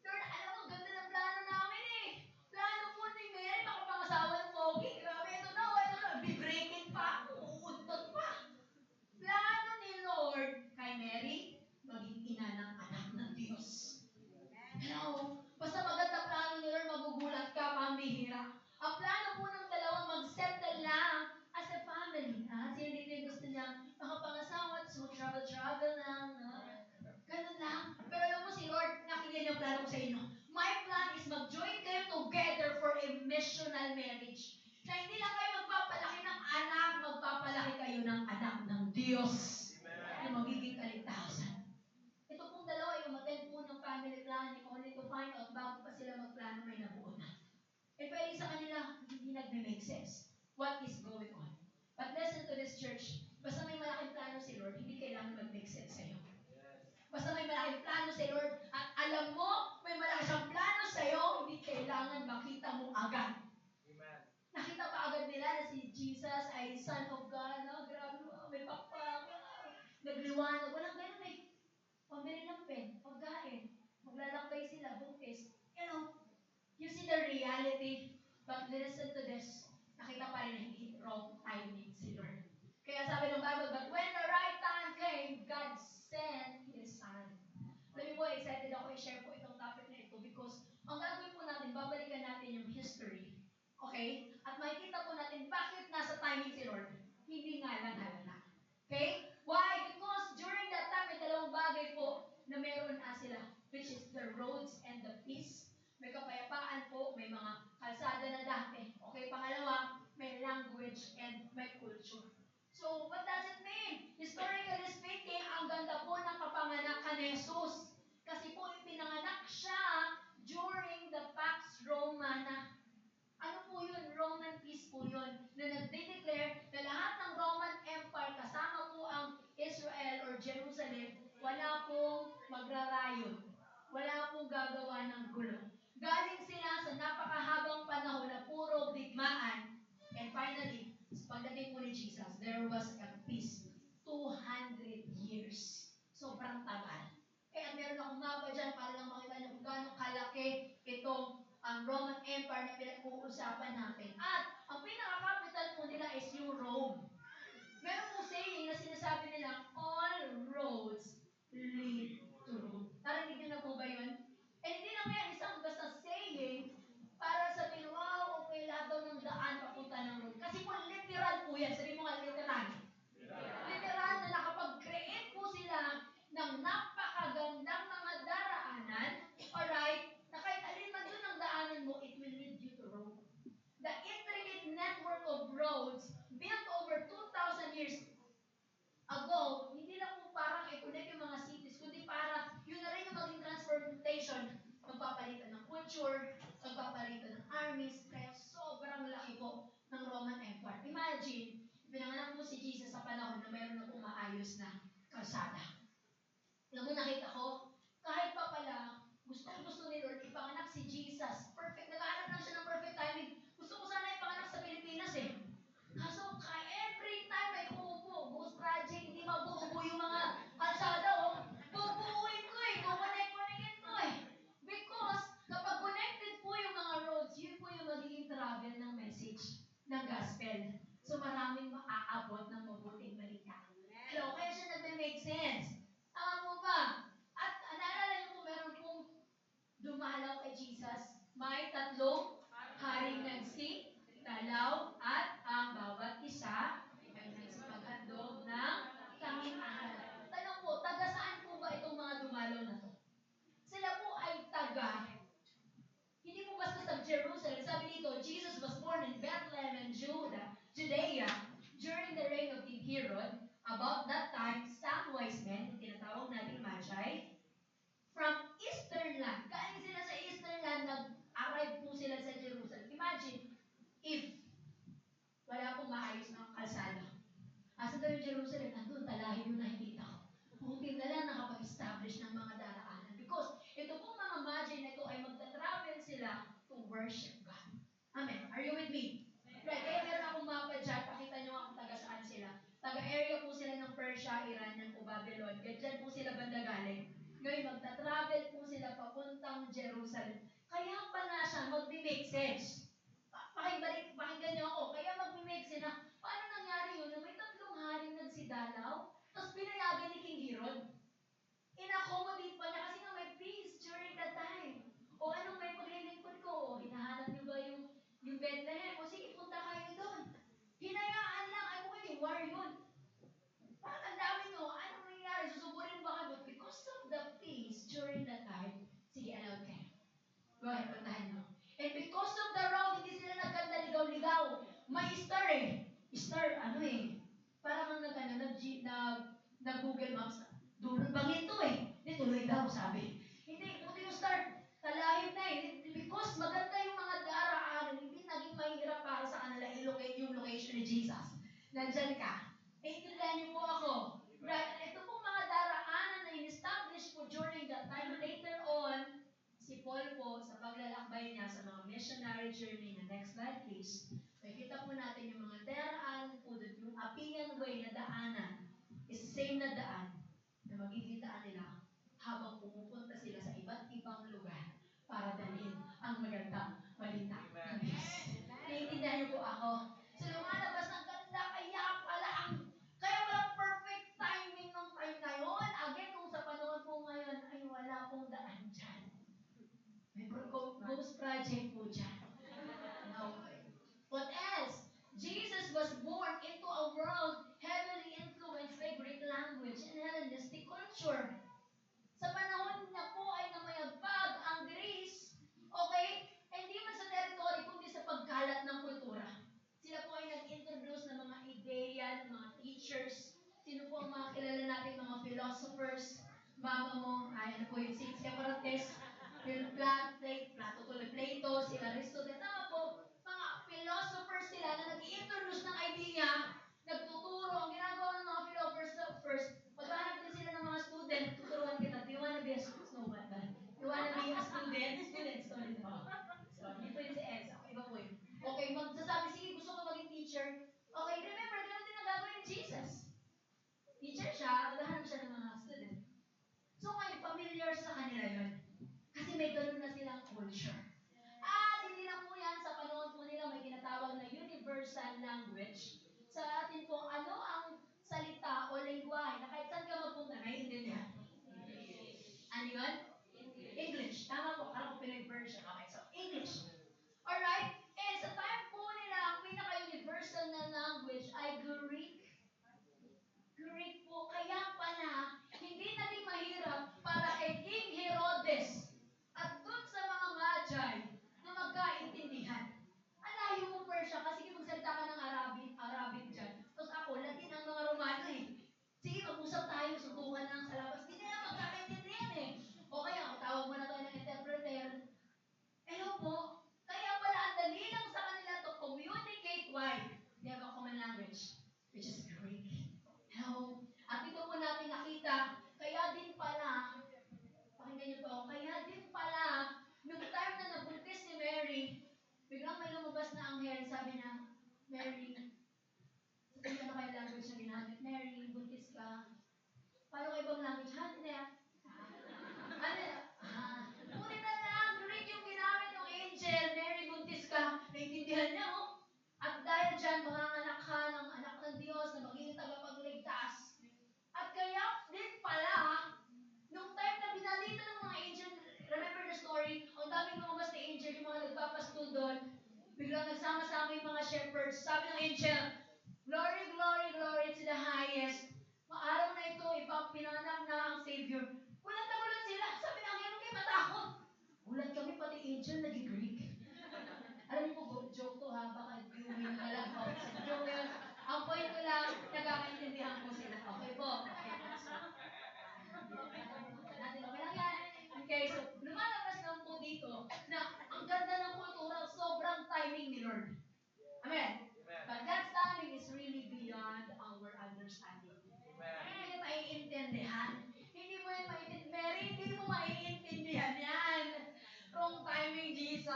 Lord, alam mo, ganda ng plano namin eh. Plano po ni Mary, makapangasawa ng Pogi. Grabe, ito na, be-break Diyos na magiging kaligtasan. Ito pong dalawa ay umattend po ng family planning only to find out bago pa sila magplano may nabuo na. Eh, pwede sa kanila, hindi nagme-make sense. What is going on? But listen to this church. Basta may malaking plano si Lord, hindi kailangan mag-make sense sa'yo. Basta may malaking plano si Lord at alam mo, may malaki siyang plano sa'yo, hindi kailangan makita mo agad.
Amen.
Nakita pa agad nila na si Jesus ay Son of God. No? Grabe, may pakpak. Nagliwanag. Walang ganun eh. Pambili ng pen, pagkain, maglalakbay sila, bukis. You know, you see the reality, but listen to this. Nakita pa rin na hindi wrong timing si Lord. Kaya sabi ng Bible, but when the right time came, God sent His Son. Alam niyo po, excited ako i-share po itong topic na ito because ang gagawin po natin, babalikan natin yung history. Okay? At makikita po natin bakit nasa timing si Lord. Hindi nga lang halala. Okay? Why? Because during that time, may dalawang bagay po na meron sila, which is the roads and the peace. May kapayapaan po, may mga kalsada na dati. Okay, pangalawa, may language and may culture. So, what does it mean? Historically speaking, ang ganda po ng kapanganakan ni Jesus. Kasi po, ipinanganak siya during the Pax Romana. Ano po yun? Roman peace po yun. Na nagde-declare na lahat ng Roman Empire, kasama po ang Israel or Jerusalem, wala pong magrarayon. Wala pong gagawa ng gulo. Galing sila sa napakahabang panahon na puro digmaan. And finally, sa pagdating po ni Jesus, there was a peace. 200 years. Sobrang tagal. Kaya meron akong mapa dyan para lang makita niyo kung gaano kalaki itong Roman Empire na pinag-uusapan natin. At ang pinaka-capital po nila is yung Rome. Meron po saying na sinasabi nila, all roads lead to Rome. Narinig niyo na po ba yun? And hindi naman yan isang basta saying para sabihin, wow, okay, lahat daw ng daan papunta ng Rome. Kasi po literal po yan. Sabi mo nga literal. Literal na nakapag-create po sila ng napakagandang mga daraanan, alright, na kahit alin man doon ang daanan mo, it will lead you to Rome. The intricate network of roads built over 2,000 years ago, hindi lang po parang i-connect yung mga cities, kundi para yun na rin yung maging transportation, magpapalitan ng culture, magpapalitan ng armies, kaya sobrang laki po ng Roman Empire. Imagine, pinanganak po si Jesus sa panahon na mayroon na umaayos na kalsada. Alam mo, nakita ko, kahit pa pala, gusto ni Lord ipanganak si Jesus. Perfect. Nag-aanap lang siya ng perfect timing. Gusto ko sana ipanganak sa Pilipinas eh. Kaso, every time may umupo, bukas project, hindi mabuubo yung mga kalsada oh. Bubuuin ko eh. Kukonek-konekin ko eh. Because, kapag connected po yung mga roads, yun po yung magiging travel ng message ng gospel. So, maraming maaabot ng mabuting balita. Hello, kaya siya nagme-make sense. Tama po ba? At naalala niyo po, meron pong dumalaw kay Jesus. May tatlong haring nagsing, dalaw, at ang bawat isa ay nagsipaghandog ng tanging aral. Tanong po, taga saan po ba itong mga dumalaw na to? Sila po ay taga. Hindi po basta sa Jerusalem. Sabi dito, Jesus was born in Bethlehem and Judea, during the reign of King Herod. About that time, some wise men, tinatawag natin Magi, from Eastern land. Galing sila sa Eastern land, nag-arrive po sila sa Jerusalem. Imagine, if wala pong maayos na kalsada. Asa daw yung Jerusalem? Andun, talahin yung nakikita ko. Buti na lang nakapag-establish ng mga daraanan. Because ito pong mga Magi na ito ay magta-travel sila to worship God. Amen. Are you with me? Right. Kaya meron akong mapa dyan. Pakita nyo ako taga saan sila. Taga-area po sila ng Persia, Iran, o Babylon. Ganyan po sila banda galing. Ngayon, magta-travel po sila papuntang Jerusalem. Kaya pala siya mag-make sense. Pakinggan niyo ako. Kaya mag-make sense na, paano nangyari yun? Na may tatlong haring nagsidalaw, tapos pinayagan ni King Herod. In-accommodate pa niya kasi nga may peace during that time. O anong may paglilingkod ko? O hinahanap niyo ba yung Bethlehem? O sige, punta kayo doon. Hinayaan lang. Ay, kung hindi, war yun. Parang ang dami nyo. Anong nangyayari? Susuburin ba kayo? Because of the peace during that time, sige, allowed kayo. Go ahead, puntahan nyo. And because of the road, hindi sila nagkanda ligaw-ligaw. May star eh. Star, ano eh. Parang nag nag-Google Maps, dulo bangin to eh. Hindi, tuloy daw, sabi. Hindi, buti yung start. Talahib na eh. Because maganda yung mga daraanan, hindi naging mahirap para sa kanila i-locate yung location ni Jesus. Nandyan ka. Intindihan niyo po ako. Right? Ito pong mga daraanan na in-establish po during that time. Later on, si Paul po, sa paglalakbay niya sa mga missionary journey na next slide please, makikita po natin yung mga daraanan po doon, yung Appian Way na daanan, is same na daan na magiging daan nila habang pumupunta sila sa iba't ibang lugar para dalhin ang magandang balita ng Diyos. Naiintindihan niyo po ako? So lumalabas ng ganda, kaya walang perfect timing ng time na yun. Again, kung sa panahon po ngayon, ay wala pong daan dyan. May ghost project po dyan. No. What else? Jesus was born into a world heavily influenced by Greek language and Hellenistic culture. Sa panahon niya po ay namayagpag ang Greece, okay? Hindi man sa territory, kundi sa pagkalat ng kultura. Sila po ay nag-introduce ng mga ideya, ng mga teachers. Sino po ang mga kilala natin, mga philosophers? Mama mo, ay ano po yung Socrates, yung Plato, si Aristotle. Tama po, mga philosophers sila na nag-introduce ng idea, nagtuturo. Ang ginagawa ng mga philosophers, maghanap din sila ng mga student, tuturuan kita. Do you wanna be a student? No, what that? You wanna be a student? Student. So, hindi pwede si Elsa. Iba po yun. Okay, magsasabi, sige, gusto ko maging teacher. Okay, remember, ganun din ang gagawin ni Jesus. Teacher siya, maghahanap siya ng mga student. So ngayon, familiar sa kanila yun. Kasi may ganun na silang culture. At hindi lang po yan, sa panahon po nila may tinatawag na universal language. Sa atin po, ano ang salita o lengguwahe na kahit saan ka magpunta, naiintindihan? Ano yun? English. Tama po, kala ko Pinoy version. Okay, so English. Alright? And sa time po nila, ang pinaka-universal na language ay Greek. Greek po. Kaya pala, hindi naging mahirap para kay King Herodes at dun sa mga magi na magkaintindihan. Alayo mo Persia kasi magsalita ka ng Arabic dyan. Tapos ako, Latin ang mga Romano eh. Sige, mag-usap tayo, subukan lang sa labas. Hindi na magkakaintindihan eh. O kaya, tawag mo na tayo ng interpreter. Hello po. Kaya pala, ang dali lang sa kanila to communicate. Why? They have a common language, which is Greek. Hello? At ito po natin nakita, kaya din pala, pakinggan niyo po ako, kaya din pala, nung time na nabuntis si Mary, biglang may lumabas na anghel, sabi niya, Mary, sabi ka na kayo language na ginamit, Mary, buntis ka. Paano kayo bang language? Ano yan? Puri na lang, Greek yung ginamit ng angel, Mary, buntis ka. Naintindihan niya, oh. At dahil dyan, manganganak ka ng anak ng Diyos na magiging tagapagligtas. At kaya din pala, nung time na binalita ng mga angel, remember the story, ang daming lumabas na angel, yung mga nagpapastul doon, biglang nagsama-sama yung mga shepherds. Sabi ng angel, Glory, glory, glory to the highest. Maaraw na ito, ipapinanak na ang Savior. Gulat na gulat sila. Sabi ng angel, kayo matakot. Gulat kami, pati angel naging Greek. Alam niyo po, joke to ha, baka viewing na lang po. Joke yun. Ang point ko lang, nagkakaintindihan po sila. Okay po. Natin, okay lang yan. Okay, so lumalabas lang po dito na ang ganda ng kultura, sobrang timing ni Lord. Amen? But God's timing is really beyond our understanding. Hindi mo maiintindihan. Hindi mo yan maiintindihan. Mary, hindi mo maiintindihan yan. Wrong timing, Jesus.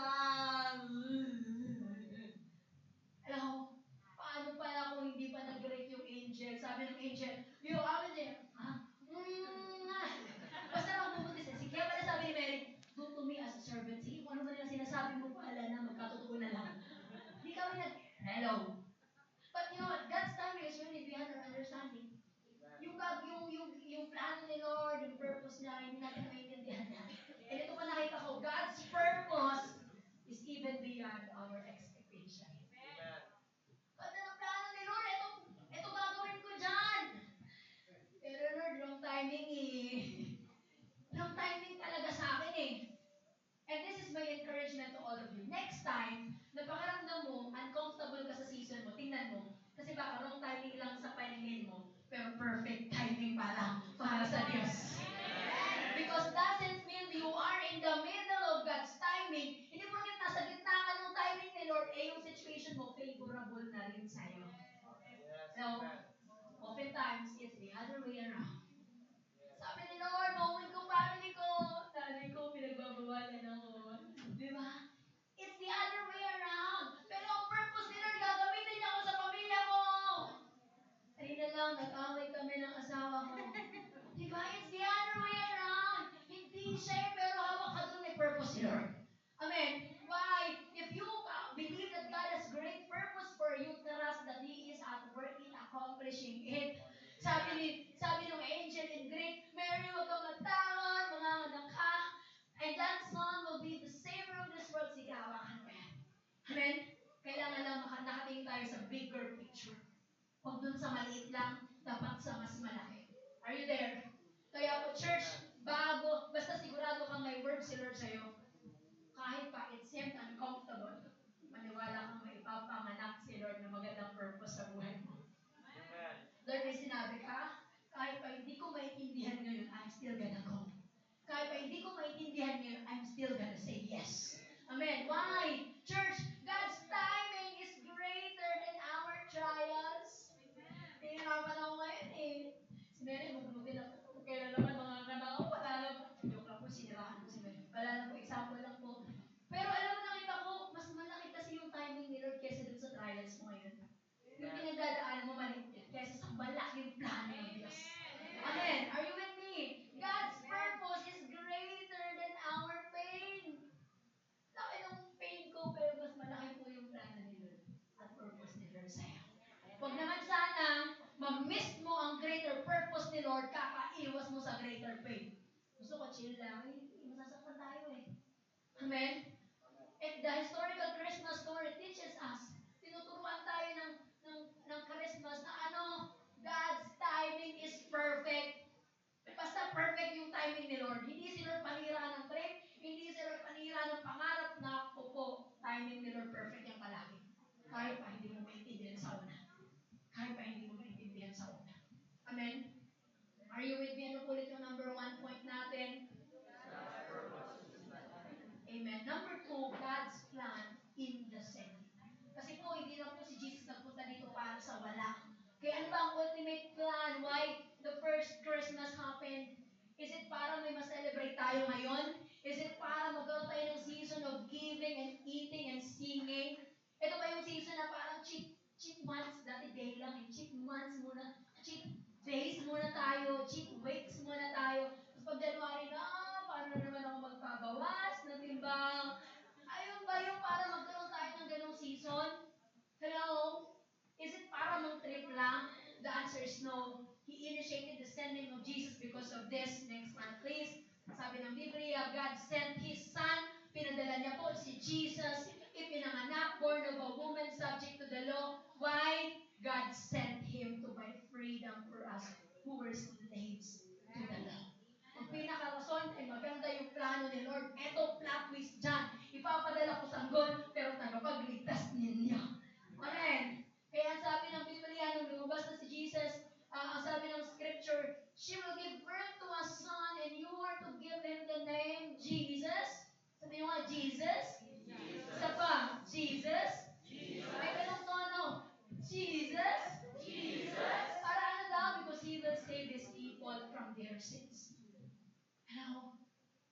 Alam mo, paano pala kung hindi pa nag-greet yung angel? Sabi ng angel, yung angel, basta lang bumutis. Kaya pala sabi ni Mary, do to me as a servant. Sige, kung ano ba nila sinasabi mo, paala na, magkatotoo na lang. Hindi kami hello. But you know what, God's timing is really beyond our understanding. Yung plano ni Lord, yung purpose niya, hindi natin maintindihan niya. And ito pa nakita ko, God's purpose is even beyond our expectation. Ganda ng plano ni Lord, ito gagawin ko dyan. Pero Lord, wrong timing eh. Wrong timing talaga sa akin eh. And this is my encouragement to all of you. Next time, napakaramdam mo, uncomfortable ka sa season mo, tingnan mo. Kasi baka wrong timing lang sa paningin mo, pero perfect timing para No, oftentimes, it's the other way around. Sabi ni Lord, mauwin ko family ko. Nanay ko, pinagbabawalan ako. Di ba? It's the other way around. Pero ang purpose ni Lord, gagamitin niya ako sa pamilya ko. Kanina lang, nag-away kami ng asawa ko. Di ba? It's the other way around. Hindi siya, pero hawak ka doon, may purpose si Lord. Amen. Why? If you believe that God has great purpose for you, trust that He is at work in accomplishing it. Sabi ng angel in Greek, Mary, huwag kang matakot, manganganak ka, and that son will be the savior of this world. Sige, hawakan ko yan. Amen? Kailangan lang nakatingin tayo sa bigger picture. Huwag dun sa maliit lang, dapat sa mas malaki. Are you there? Kaya po, church, basta sigurado kang may word si Lord sa'yo, kahit pa it seems uncomfortable, maniwala kang may ipapanganak si Lord na magandang purpose sa buhay mo. Lord, may sinabi ka, kahit pa hindi ko maintindihan ngayon, I'm still gonna go. Kahit pa hindi ko maintindihan ngayon, I'm still gonna say yes. Amen. Why? Church, God's timing is greater than our trials. Nahihirapan ako ngayon eh. Si Mary, maglutin ako. Kailan naman mga kanak ako, wala lang. Joke lang po, sinirahan ko si Mary. Wala lang po, example lang po. Pero alam mo, nakita ko, mas malaki kasi yung timing ni Lord kesa dun sa trials mo ngayon. Yung pinagdadaanan mo maliit kesa sa malaking plano ng Diyos. Amen. Are you with me? God's purpose is greater than our pain. Laki ng pain ko, pero mas malaki po yung plano ni Lord at purpose ni Lord sa'yo. Huwag naman sana ma-miss mo ang greater purpose ni Lord, kakaiwas mo sa greater pain. Gusto ko chill lang. Masasaktan tayo eh. Amen? And the historical Christmas story teaches us, tinuturuan tayo ng Christmas na God's timing is perfect. Basta perfect yung timing ni Lord. Hindi si Lord panira ng trip, hindi si Lord panira ng pangarap na po, timing ni Lord perfect yan palagi. Kahit pa hindi mo maintindihan sa una. Kahit pa hindi mo maintindihan sa una. Amen? Are you with me? Ano ulit yung number 1 point natin? Amen. Number 2, God's plan in the setting. Kasi po, hindi lang po si Jesus nagpunta dito para sa wala. Kaya ano ba ang ultimate plan? Why the first Christmas happened? Is it para may ma-celebrate tayo ngayon? Is it para magkaroon tayo ng season of giving and eating and singing? Ito ba yung season na parang cheap months? Dati day lang eh. Cheap months muna. Cheap days muna tayo. Cheap weeks muna tayo. Tapos pag January na, paano naman ako magpabawas ng timbang? Ayun ba yung para magkaroon tayo ng ganong season? Hello? Is it para mag-trip lang? The answer is no. He initiated the sending of Jesus because of this. Next one, please. Sabi ng Biblia, God sent His Son. Pinadala niya po si Jesus. Ipinanganak, born of a woman, subject to the law. Why? God sent Him to buy freedom for us who were slaves to the law. Ang pinakarason ay maganda yung plano ni Lord. Eto, plot twist dyan. Ipapadala ko sanggol, pero tagapagligtas ninyo. Amen. Kaya sabi ng Biblia, nung lumabas na si Jesus, ang sabi ng scripture, she will give birth to a son and you are to give him the name Jesus. Sabi nyo nga, Jesus? Isa pa, Jesus? May ganong tono. Jesus? Para ano daw? Because He will save His people from their sins. Hello?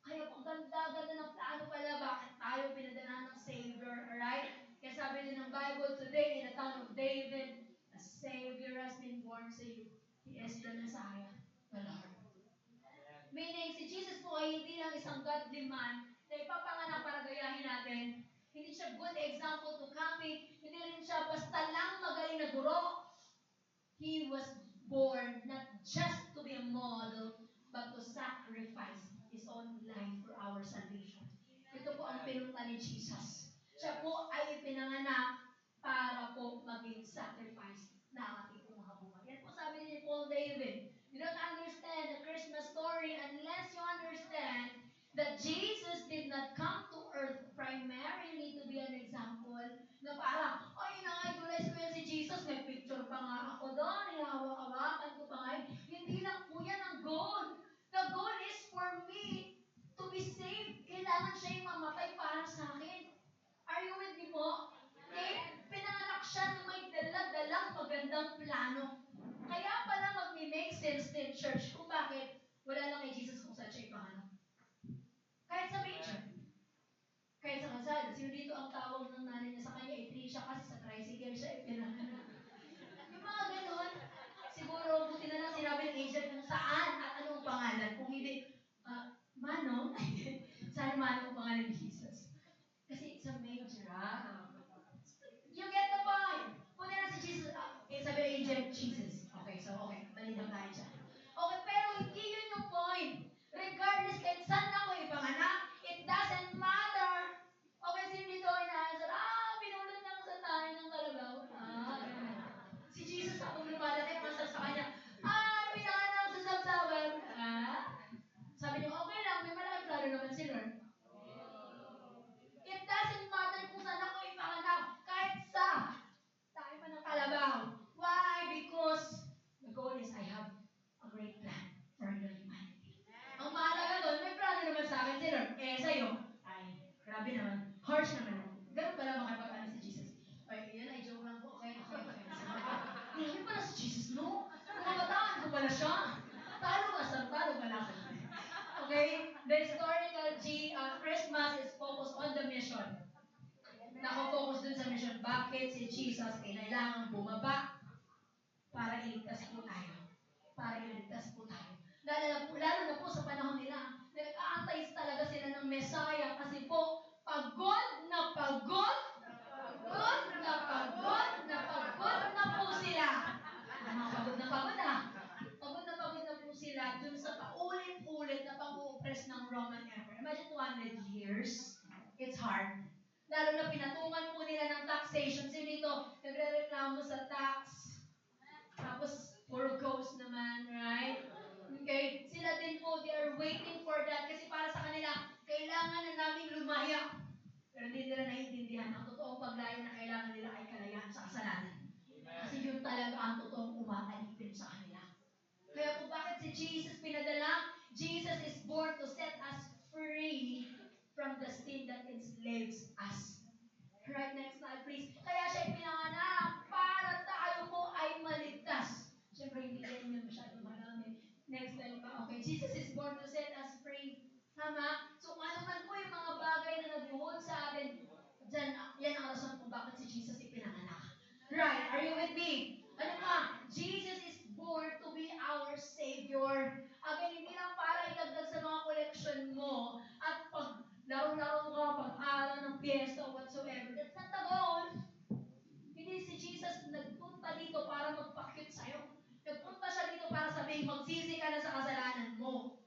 Kaya kung ganda-ganda ng plano pala, bakit tayo pinadala ng Savior, alright? Kaya sabi din ng Bible, today in the town of David, a Savior has been born sa you. He is the Messiah, the Lord. Meaning, si Jesus po ay hindi lang isang godly man na ipapanganak para gayahin natin. Hindi siya good example to copy. Hindi rin siya basta lang magaling na guro. He was born not just to be a model, but to sacrifice His own life for our salvation. Ito po ang pinunta ni Jesus. Siya po ay ipinanganak para po maging sacrifice na ating pong habungan. Yan po sabi ni Paul David. You don't understand the Christmas story unless you understand that Jesus did not come to earth primarily to be an example na parang, ay, na-idolize ko yan si Jesus, may picture pa nga ako doon, hinahawak-hawakan ko pa nga. Hindi lang po yan ang goal. The goal is for me to be saved. Kailangan siya yung mamatay para sa akin. Are you with me po? Okay? Pinanganak siya na may dala-dalang magandang plano. Sino dito ang tawag ng nanay niya sa kanya ay Trisha kasi sa tricycle siya ipinanganak. Yung mga ganon, siguro buti na lang sinabi ng agent kung saan at anong pangalan. Kung hindi, Manong, sana Manong ang pangalan ni Jesus. Kasi it's a major, You get the point. Punta na si Jesus, sabi ng agent, Jesus. Okay, so okay, malinaw tayo dyan. Okay, pero hindi yun yung point. Regardless kahit saan ako ipanganak, it doesn't matter. Okay, sino dito ina-answer, pinulot lang sa tayo ng kalabaw. Ganun. Si Jesus habang lumalaki, masal sa kanya, pinanganak sa sabsaban. Sabi niyo, okay lang, may malaking plano naman si Lord. It doesn't matter kung saan ako ipanganak, kahit sa tayo pa ng kalabaw. Why? Because the goal is I have a great plan for the humanity. Ang mahalaga doon, may plano naman sa akin si Lord. Sa'yo, ay, grabe naman. Harsh naman. Ganun pala makipag-ano si Jesus. Ay, yan ay joke lang po. Okay. Grabe pala si Jesus, no? Kumabataan ko pala siya. Talo pala ako. Okay? The historical Christmas is focused on the mission. Nakafocus dun sa mission. Bakit si Jesus kailangan bumaba para iligtas po tayo. Lalo na po sa panahon nila, nag-aantay talaga sila ng Messiah kasi po, pagod na po sila. Pagod na po sila dun sa paulit-ulit na pang-uoppress ng Roman Empire. Imagine 200 years. It's hard. Lalo na pinatungan po nila ng taxation. Sino dito, nagre-reklamo sa tax. Tapos, puro ghost naman, right? Okay? Sila din po, they are waiting for that. Kasi para sa kanila, kailangan na naming lumaya. Pero hindi nila naiintindihan ang totoong paglaya na kailangan nila ay kalayaan sa kasalanan. Kasi yun talaga ang totoong umaalipin sa kanila. Kaya po bakit si Jesus pinadala? Jesus is born to set us free from the sin that enslaves us. Right, next slide please. Kaya siya pinanganak para tayo po ay maligtas. Siyempre, hindi yan yung masyadong marami. Next slide pa. Okay, Jesus is born to set us free. Tama? So, ano man po yung mga bagay na nabuhod sa atin, dyan, yan ang rason kung bakit si Jesus ipinanganak. Right, are you with me? Ano pa? Jesus is born to be our Savior. Again, hindi lang para idagdag sa mga collection mo at pag laro-laro ka, pag-aaral ng piyesta or whatsoever. That's not the goal. Hindi si Jesus nagpunta dito para magpa-cute sa'yo. Nagpunta siya dito para sabihin, magsisi ka na sa kasalanan mo.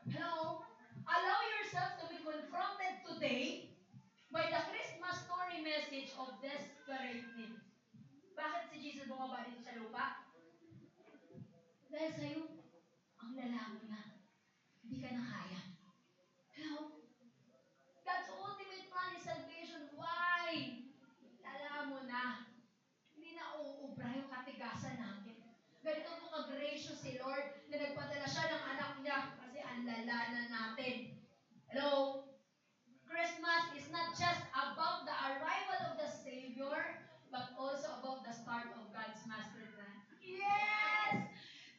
Hello? Allow yourself to be confronted today by the Christmas story message of desperate need. Bakit si Jesus bumaba dito sa lupa? Dahil sa'yo, ang lalaki na. Hindi ka na kaya. Hello? God's ultimate plan is salvation. Why? Alam mo na. Hindi na uubra yung katigasan natin. Ganito po ka-gracious si Lord na nagpadala siya ng anak niya kasi ang lalanan natin. Hello? Christmas is not just about the arrival of the Savior, but also about the start of God's master plan. Yes!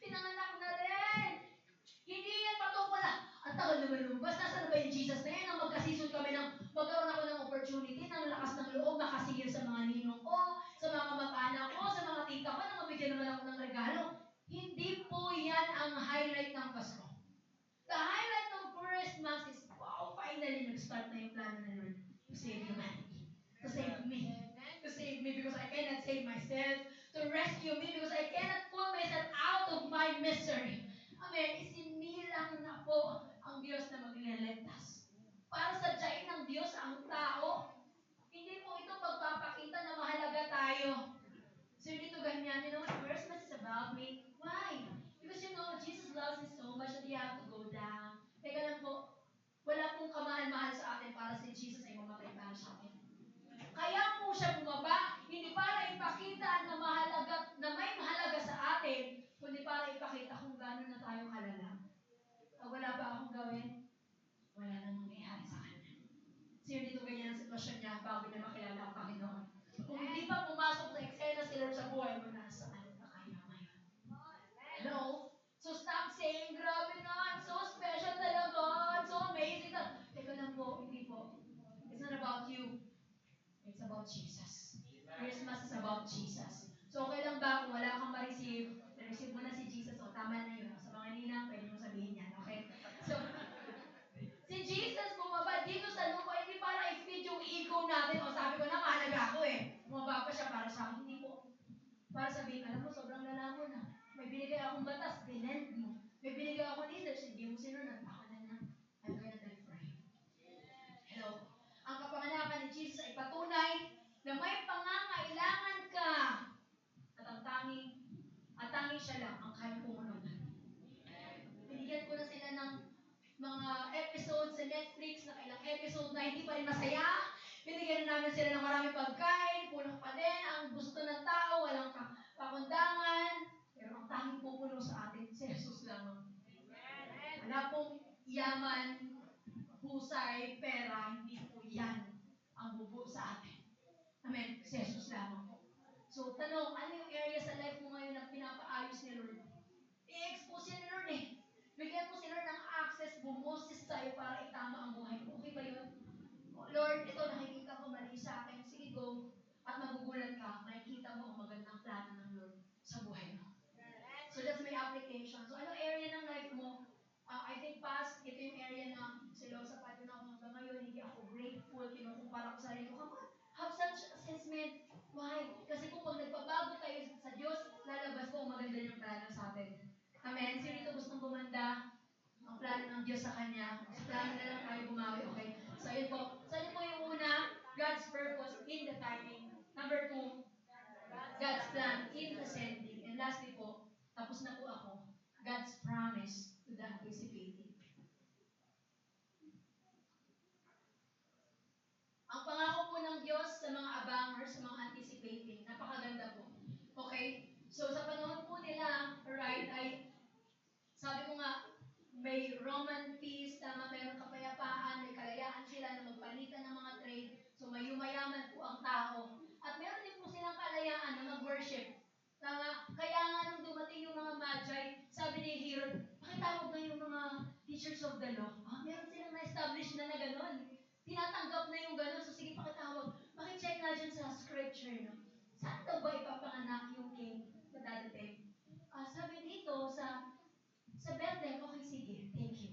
Pinanganak na rin! Hindi yan patungkol na, ang tagal naman lumabas, nasaan ba yung Jesus na yan? Ang magkasison kami ng, magkaroon ako ng opportunity, ng lakas ng loob, makasingil sa mga ninong ko, sa mga kamag-anak ko, sa mga tita ko, na mabigyan naman ako ng regalo. Hindi po yan ang highlight ng Pasko. The highlight of Christmas is, wow, finally nag-start na yung plano ng Lord to save humanity, to save me because I cannot save myself, to rescue me because I cannot pull myself out of my misery. Amen. Isinilang na po ang Diyos na magliligtas. Para sadyain ng Diyos ang tao. Hindi po ito pagpapakita na mahalaga tayo. So dito ganyan, Christmas is about me. Why? Because Jesus loves us so much that you have to go down. Teka lang po, wala pong kamahal-mahal sa atin para si Jesus ay mamatay para sa atin. Kaya po siya bumaba, hindi para ipakita na mahalaga, na may mahalaga sa atin, kundi para ipakita kung gano'n na tayo kalala. Wala ba akong gawin? Wala nang mangyayari sa kanya. Sino dito ganyan ang sitwasyon niya bago niya makilala ang Panginoon? Kung hindi pa pumasok sa eksena si Lord sa buhay mo, nasaan? sobrang lala mo na. May binigay akong batas, binend mo. May binigay akong leaders, hindi mo sinunod, baka na na. I'm gonna die for him. Hello? Ang kapanganakan ni Jesus ay patunay na may pangangailangan ka. At tanging siya lang ang kayang pumununan. Binigyan ko na sila ng mga episodes sa Netflix na ilang episode na hindi pa rin masaya. Binigyan na namin sila ng maraming pagkain, puno pa din, ang gusto ng tao, walang pakundangan. Pero ang tanging pupuno sa atin, si Jesus lamang. Wala pong yaman, husay, pera, hindi po yan ang bubuo sa atin. Amen. Si Jesus lamang po. So, tanong, ano yung area sa life mo ngayon na pinapaayos ni Lord? I-expose yan ni Lord eh. Bigyan mo si Lord ng access, bumoses sa'yo para itama ang buhay mo. Okay ba yun? Oh, Lord, ito nakikita ko mali sa akin. Sige, go. At magugulat ka, makikita mo ang magandang plano ng Lord sa buhay mo. So, that's my application. So, ano area ng life mo? I think past, ito yung area na sila sa patin ako hanggang ngayon, hindi ako grateful, kinukumpara ko sa sarili ko. Come on, have such assessment. Why? Kasi kung pag nagpabago tayo sa Diyos, lalabas po ang maganda niyang plano sa atin. Amen? Sino ito gustong gumanda? Ang plano ng Diyos sa Kanya. Sa plano na lang tayo bumawi, okay? So, yun po. So, yun po yung una, God's purpose in the timing. Number 2, God's plan in the sending. And lastly po, tapos na po ako, God's promise to the anticipating. Ang pangako po ng Diyos sa mga abangers, sa mga anticipating, napakaganda po. Okay? So, sa panahon po nila, right, ay, sabi ko nga, may Roman peace, tama, mayroong kapayapaan, may kalayaan sila na magpalitan ng mga trade. So, may yumayaman po ang tao. At meron din po silang kalayaan na mag-worship. Tama? Kaya nga nung dumating yung mga magi, sabi ni Herod, pakitawag na yung mga teachers of the law. Meron silang na-establish na gano'n. Tinatanggap na yung gano'n. So, sige, pakitawag. Pakicheck na dyan sa scripture. No? Saan daw ba ipapanganak yung king na dadating? Sabi dito sa Bethlehem, okay, sige, thank you.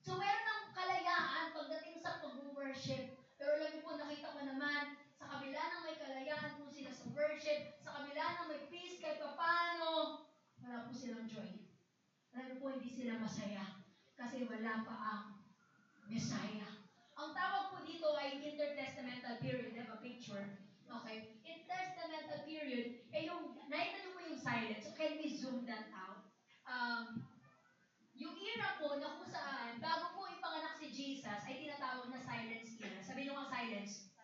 So, meron ng kalayaan pagdating sa pag-worship. Pero alam niyo po, nakita ko naman, sa kabila ng may kalayaan po sila sa worship, sa kabila ng may peace kahit papano, wala po silang joy. Alam niyo po, hindi sila masaya. Kasi wala pa ang Messiah. Ang tawag po dito ay intertestamental period. I have a picture. Okay? Intertestamental period, nakita niyo po yung silence. So, can we zoom that out? Yung era po na kung saan, bago po ipanganak si Jesus, ay tinatawag na silence era. Sabi nyo nga silence.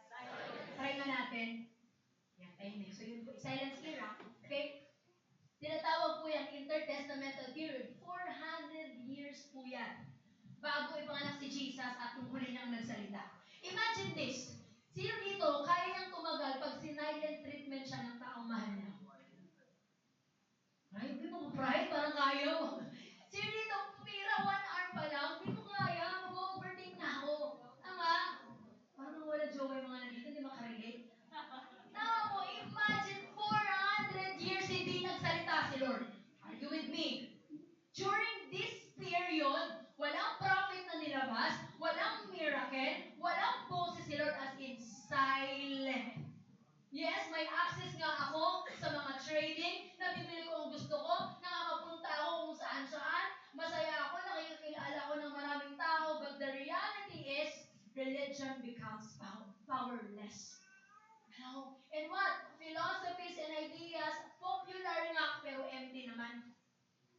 Try nga natin. Yan, tahimik. So yun po, silence era. Okay? Tinatawag po yung intertestamental period. 400 years po yan. Bago ipanganak si Jesus at nung huli niyang nagsalita. Imagine this. Sino dito, kaya niyang tumagal pag sinilent treatment siya ng taong mahal niya? Ay, hindi mo pride, parang kaya mo. Sino dito, pumira 1 hour pa lang, hindi ko kaya, mag-overthink na ako. Tama? Parang wala jowa yung mga nandito, hindi makarelate. Tama mo, imagine 400 years hindi nagsalita si Lord. Are you with me? During this period, walang prophet na nilabas, walang miracle, walang boses si Lord as in silent. Yes, may access nga ako sa mga trading, nabibili ko ang gusto ko, nakakapunta ako kung saan-saan, masaya ako, nakikilala ko ng maraming tao, but the reality is, religion becomes powerless. No? And what? Philosophies and ideas, popular nga, pero empty naman.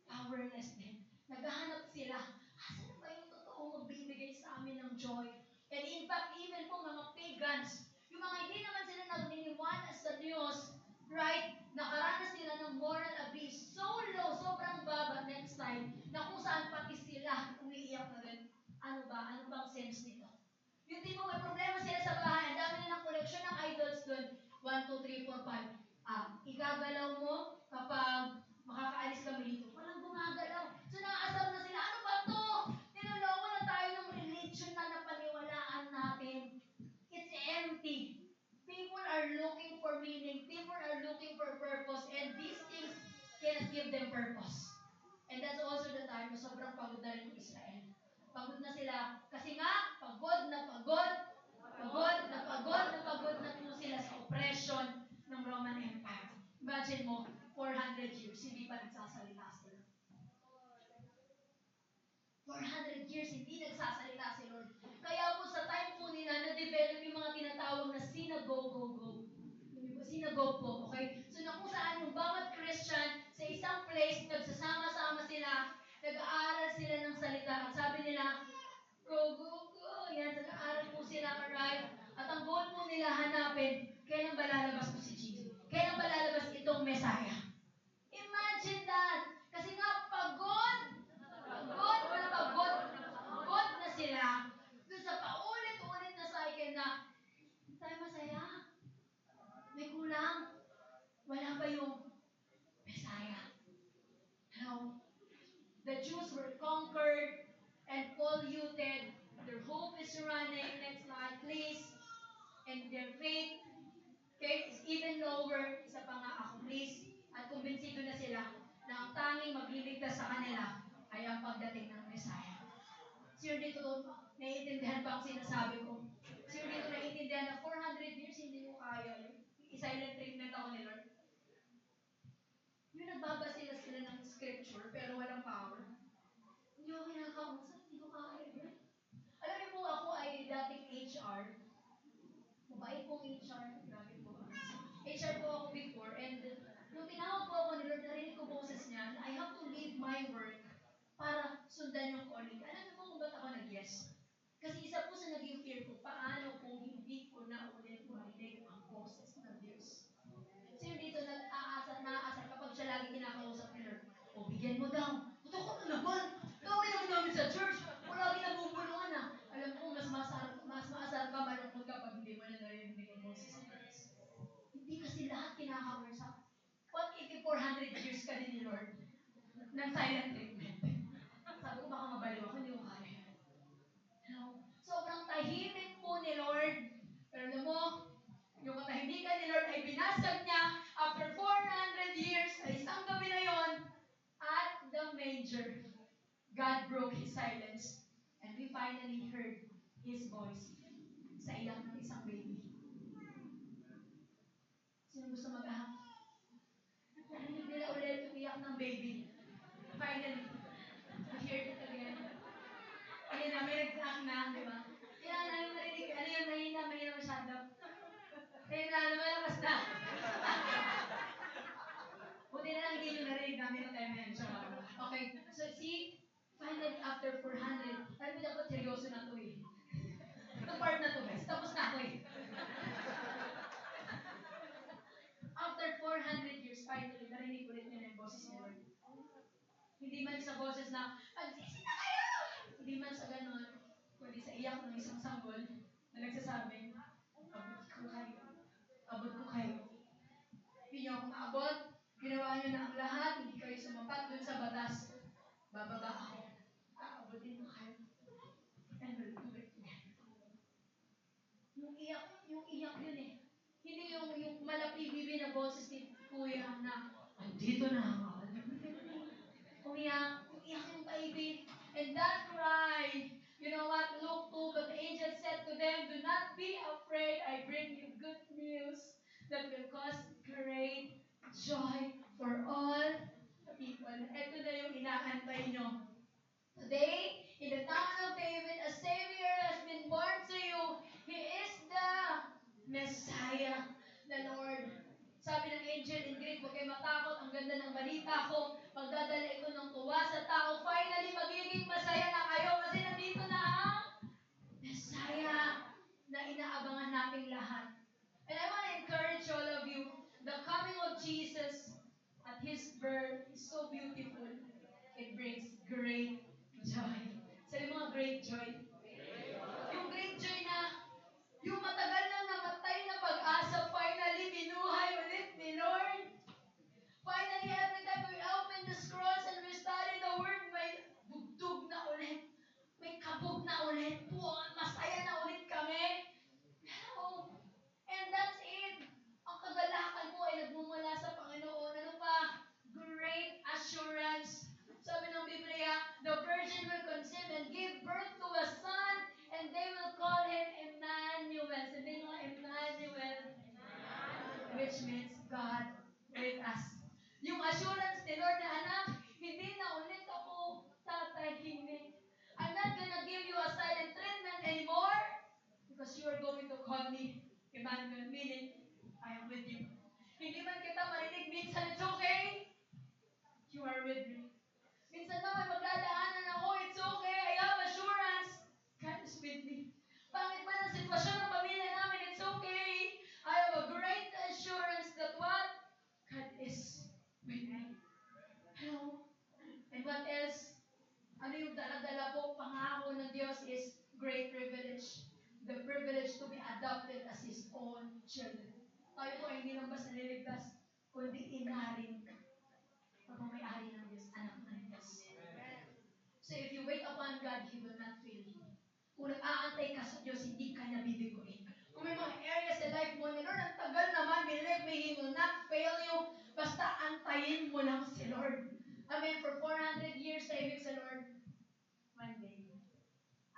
Powerless din. Naghahanap sila, asan ba yung totoong magbibigay sa amin ng joy? And in fact, even po mga pagans, yung mga hindi naman sila nagniniwala sa Diyos, right? Nakaranas sila ng moral abyss so low, sobrang baba next time, na kung saan pati sila umiiyak na rin. Ano ba? Ano bang sense nito? Yung tipo may problema sila sa bahay, ang dami na ng collection ng idols doon. 1, 2, 3, 4, 5. Igagalaw mo kapag makakaalis kami dito. Walang gumagalaw. So nakakasar na sila, ano ba to? Niloloko na tayo ng religion na napaniwalaan natin. It's empty. People are looking for meaning. People are looking for purpose. And these things cannot give them purpose. And that's also the time na sobrang pagod na rin ng Israel. Pagod na sila. Kasi nga, pagod na pagod na po sila sa oppression ng Roman Empire. Imagine mo, 400 years, hindi pa nagsasalita sila. 400 years, hindi nagsasalita si Lord. Kaya po sa time po nila, na-develop yung mga tinatawag na synagogue. Synagogue po, okay? So na kung saan yung bawat Christian sa isang place, nagsasama-sama sila, nag-aaral sila ng salita. At sabi nila, go. Yan, nag-aaral po sila, alright? At ang goal po nila hanapin, kailan ba lalabas po si Jesus? Kailan ba lalabas itong Messiah? Imagine that! Kasi nga, pagod na sila doon sa paulit-ulit na cycle na hindi tayo masaya. May kulang. Wala pa yung Messiah. No. The Jews were conquered and polluted. Their hope is running. Next slide, please. And their faith, okay, is even lower. Isa pa nga ako, please. At kumbinsido na sila na ang tanging magliligtas sa kanila ay ang pagdating ng Messiah. Sino dito naiintindihan ba ang sinasabi ko? Sino dito naiintindihan na 400 years hindi mo kaya yun? I-silent treatment ako ni Lord. Yung nagbabasila sila ng scripture pero walang power. Hindi ko kinakausap, hindi ko kaya yun. Alam niyo po ako ay dating HR. Mabait pong HR. Grabe po. HR po ako before and nung tinawag po ako ni Lord, narinig ko boses niya na I have to leave my work para sundan yung calling. Alam niyo po kung ba't ako nag-yes? Kasi isa po sa naging fear ko, paano kung hindi ko na ulit marinig ang boses ng Diyos? Sino dito naaasar kapag siya lagi kinakausap ni Lord? O, bigyan mo daw. Ito ko na naman. Dami naman namin sa church. Wala lagi nabubulungan na. Alam ko, mas maasar ka, malungkot ka pag hindi mo na narinig ang boses ng Diyos. Hindi kasi lahat kinakausap. What if 400 years ka din ni Lord? Ng silent treatment. Sabi ko, baka mabaliw ako, hindi ko kaya. No? Sobrang tahimik po ni Lord. Pero alam mo, yung katahimikan ni Lord ay binasag niya after 400 years sa isang gabi na yon at the manger. God broke His silence and we finally heard His voice sa iyak ng isang baby. Sino gusto mag-ahak? Narinig nila ulit yung iyak ng baby. Finally, we heard it again. Ayun na, may nag-ahak na, di ba? Yan, namin marinig. Ano yun, mahina masyado. Ayun na, lumalakas na. Buti na lang hindi nyo narinig namin yung time na yun. Okay, so see, finally after 400, alam mo dapat seryoso na to eh. Itong part na to guys, tapos na ako eh. After 400 years, finally, narinig ulit nila yung boses ni Lord. Hindi man sa boses na, magsisi na kayo! Hindi man sa ganon, kundi sa iyak ng isang sanggol na nagsasabing, abot ko kayo. Hindi niyo ako maabot, ginawa niyo na ang lahat, hindi kayo sumapat dun sa batas. Bababa ako, aabotin ko kayo. And we'll do it together. Yung iyak yun eh. Hindi yung malapibibi na boses ni Kuya na, andito na ako. Umiyak yung baby. And that cry, you know what, Luke 2, but the angel said to them, do not be afraid, I bring you good news that will cause great joy for all the people. Ito na yung inaantay nyo. Today, in the town of David, a Savior has been born to you. He is the Messiah, the Lord. Sabi ng angel in Greek, huwag kayo matakot, ang ganda ng balita ko. Magdadala ito ng tuwa sa tao. Finally, magiging masaya na kayo kasi nandito na ang Messiah na inaabangan nating lahat. And I want to encourage all of you, the coming of Jesus at His birth is so beautiful. It brings great joy. Sabi mga great joy. Yung great joy na yung matagal nang namatay na pag-asa, finally binuhay ulit ni Lord. Finally, every time we open the scrolls and we study the Word, may bugtog na ulit. May kabog na ulit. Masaya na ulit kami. Oh, and that's it. Ang kagalakan mo ay nagmumula sa Panginoon. Ano pa? Great assurance. Sabi ng Biblia, the virgin will conceive and give birth to a son, and they will call him Emmanuel. Sabihin mo, Emmanuel. Which means God with us. Yung si Lord na, anak, hindi na ulit ako tatahimik. I'm not gonna give you a silent treatment anymore because you are going to call me Emmanuel, meaning I am with you. Hindi man kita marinig minsan, it's okay. You are with me. Minsan na may magdadaanan ako, it's okay. I have assurance. God is with me. Pangit man ang sitwasyon ng pamilya namin, it's okay. I have a great assurance that what? God is with me. Hello? And what else? Ano yung dala-dala po? Pangako ng Diyos is great privilege. The privilege to be adopted as His own children. Tayo po ay hindi lang basta nililigtas, kundi inaring pagmamayari ng Diyos, anak ng Diyos. So if you wait upon God, He will not fail you. Kung nag-aantay ka sa Diyos, hindi ka niya bibiguin. Kung may mga areas sa life mo na, Lord, ang tagal naman, believe me, He will not fail you. Basta antayin mo lang si Lord. Amen. For 400 years, tahimik sa Lord. One day,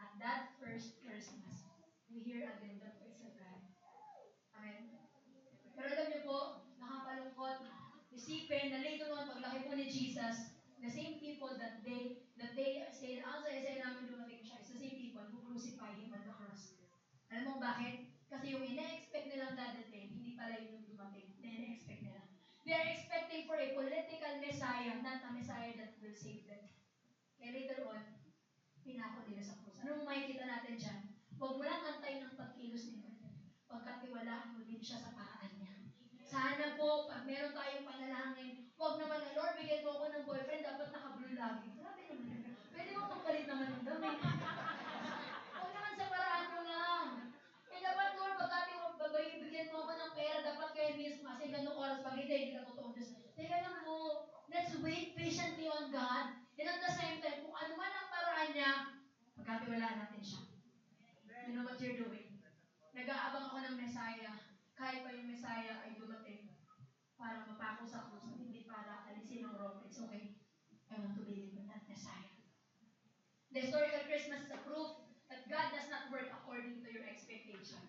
at that first Christmas, we hear again the voice of God. Amen. Pero alam niyo po, nakakalungkot, isipin na later on, paglaki po ni Jesus, the same people that they say, ang saya-saya namin dumating siya, is the same people who crucify Him on the cross. Alam mo bakit? Kasi yung ina-expect nilang dadating, hindi pala yung dumating, na ina-expect nila. They are expecting for a political Messiah, not a Messiah that will save them. Kaya later on, pinako nila sa krus. Ano makikita natin dyan? Huwag mo lang antayin ng pagkilos ni Lord. Pagkatiwalaan mo din siya sa paraan niya. Sana po, pag meron tayong panalangin, huwag naman na, Lord, bigyan mo ako ng boyfriend, dapat naka-blue lagi. Grabe naman yun. Pwede mo magpalit naman ng damit. Huwag naman sa paraan mo lang. Eh, dapat, Lord, bigyan mo ako ng pera, dapat kayo mismo, kasi ganong oras pag hindi ka totoo Diyos. Teka lang po, let's wait patiently on God, and at the same time, kung ano man ang paraan niya, pagkatiwalaan natin siya. You know what you're doing? Nag-aabang ako ng Messiah, kahit pa yung Messiah ay dumating para mapako sa krus, hindi para alisin ang rope. It's okay. I want to believe in that Messiah. The historical Christmas is a proof that God does not work according to your expectation.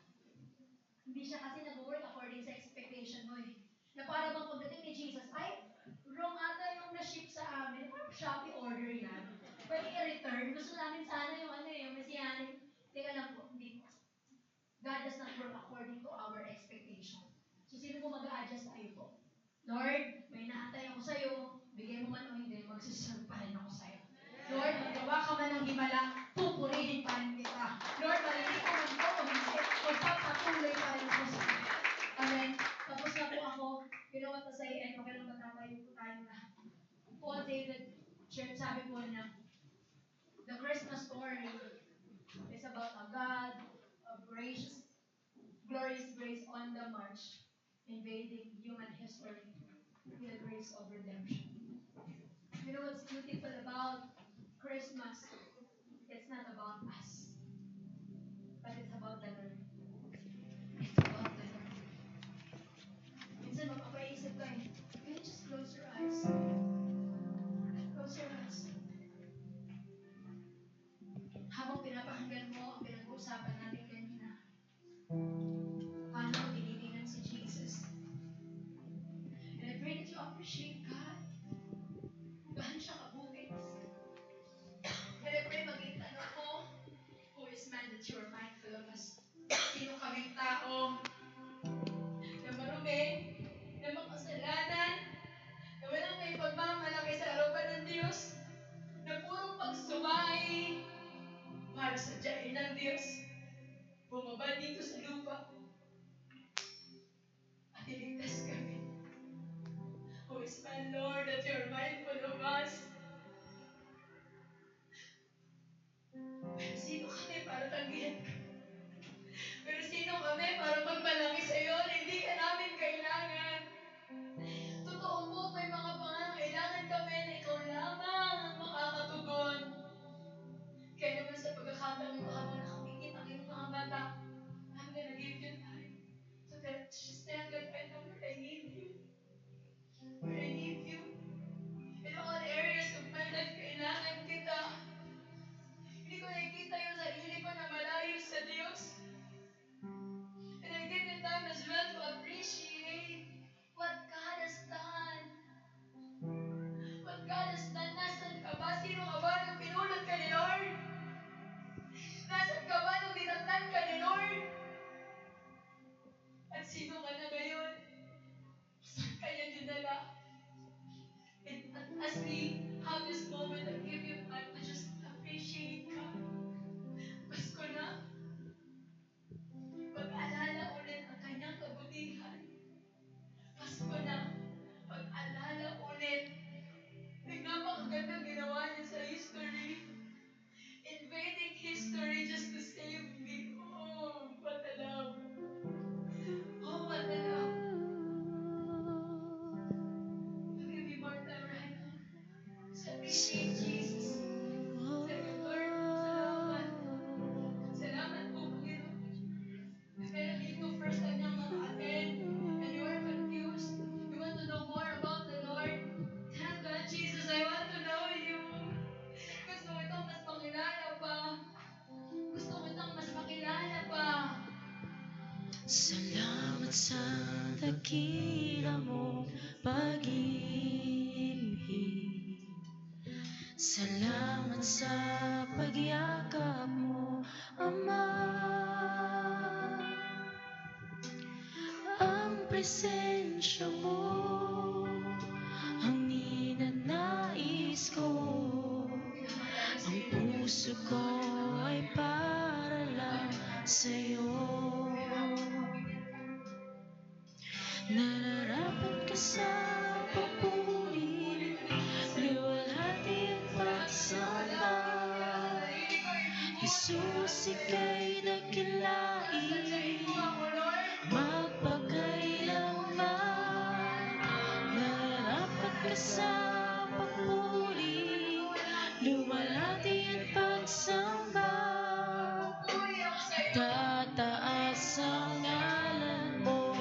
Hindi siya kasi nag-work according sa expectation mo eh. Na para bang pagdating ni Jesus, ay, wrong ata yung na-ship sa amin. Parang Shopee order yan. Pwede i-return. Gusto namin sana yung yung messianic. Teka lang po, hindi po. God does not work according to our expectation. So, sino po mag-a-adjust tayo po? Lord, may naantay ako sa'yo. Bigay mo man o hindi, magsiserve pa rin ako sa'yo. Lord, magawa ka man ng himala, pupurihin pa rin kita. Lord, marinig ko man ko o hindi, magpapatuloy pa rin ako sa'yo. Amen. Tapos na po ako. You know what to say? And okay lang matatayo po tayo lahat. Paul David, sabi po niya, the Christmas story is about a God of gracious, glorious grace on the march, invading human history with the grace of redemption. You know what's beautiful about Christmas? It's not about us, but it's about the Lord. It's about the Lord. Minsan mapapaisip ka eh, can you just close your eyes? Close your eyes. Habang pinapakinggan mo ang pinag-uusapan natin kanina, paano mo tinitingnan si Jesus? And I pray that you appreciate God. Gaano siya kabukit. And I pray maging tanong mo, who is man that you are mindful of us? Sino kaming tao na marumi, na makasalanan, na walang may pagmamalaki sa harapan ng Diyos, na puro pagsumay para sa tiyain ng Diyos, bumaba dito sa lupa at iligtas kami. Who is man, Lord, that you are mindful of us? Pero sino kami para tanggihan ka? Pero sino kami para magmalaki sa iyo na hindi ka namin kailangan? Totoo po, may mga pangangailangan kami na ikaw lamang ang makakatugon. Kaya naman sa pagkakataon ko habang nakapikit ang iyong mga mata, I'm gonna give you time so that you stand and I know where I need you. Where I need you. In all areas of my life, kailangan kita. Hindi ko nakikita yung sarili ko na malayo sa Diyos. And I give you time as well sino ka ba nung pinulot ka ni Lord? Nasaan ka ba nung dinatnan ka ni Lord? At sino ka na ngayon? Saan ka niya dinala? And as we have this moment and give you time to just appreciate God, Pasko na, pag-alala ulit ang kanyang kabutihan. Pasko na, pag-alala ulit ang napakagandang ginawa niya sa history. Invading history just to save me. Oh, what a love. Oh, what a love. I'll give you more time right now. Just appreciate Jesus. Sabi ko, Lord, salamat. Salamat po, Panginoon. Meron dito first time niyang maka-attend and you are confused. You want to know more about the Lord. Tell God, Jesus, I want to know you. Gusto ko itong mas makilala pa. Gusto ko itong mas makilala pa.
Salamat sa dakila mong pag-ibig. Salamat sa pagyakap mo, Ama. Ang presensya mo, ang ninanais ko. Ang puso ko ay para lang sa'yo. Nararapat ka sa papuri, luwalhati at pagsamba. Jesus, ika'y dakilain, magpakailanman. Nararapat ka sa papuri, luwalhati at pagsamba. Tataas ang ngalan mo,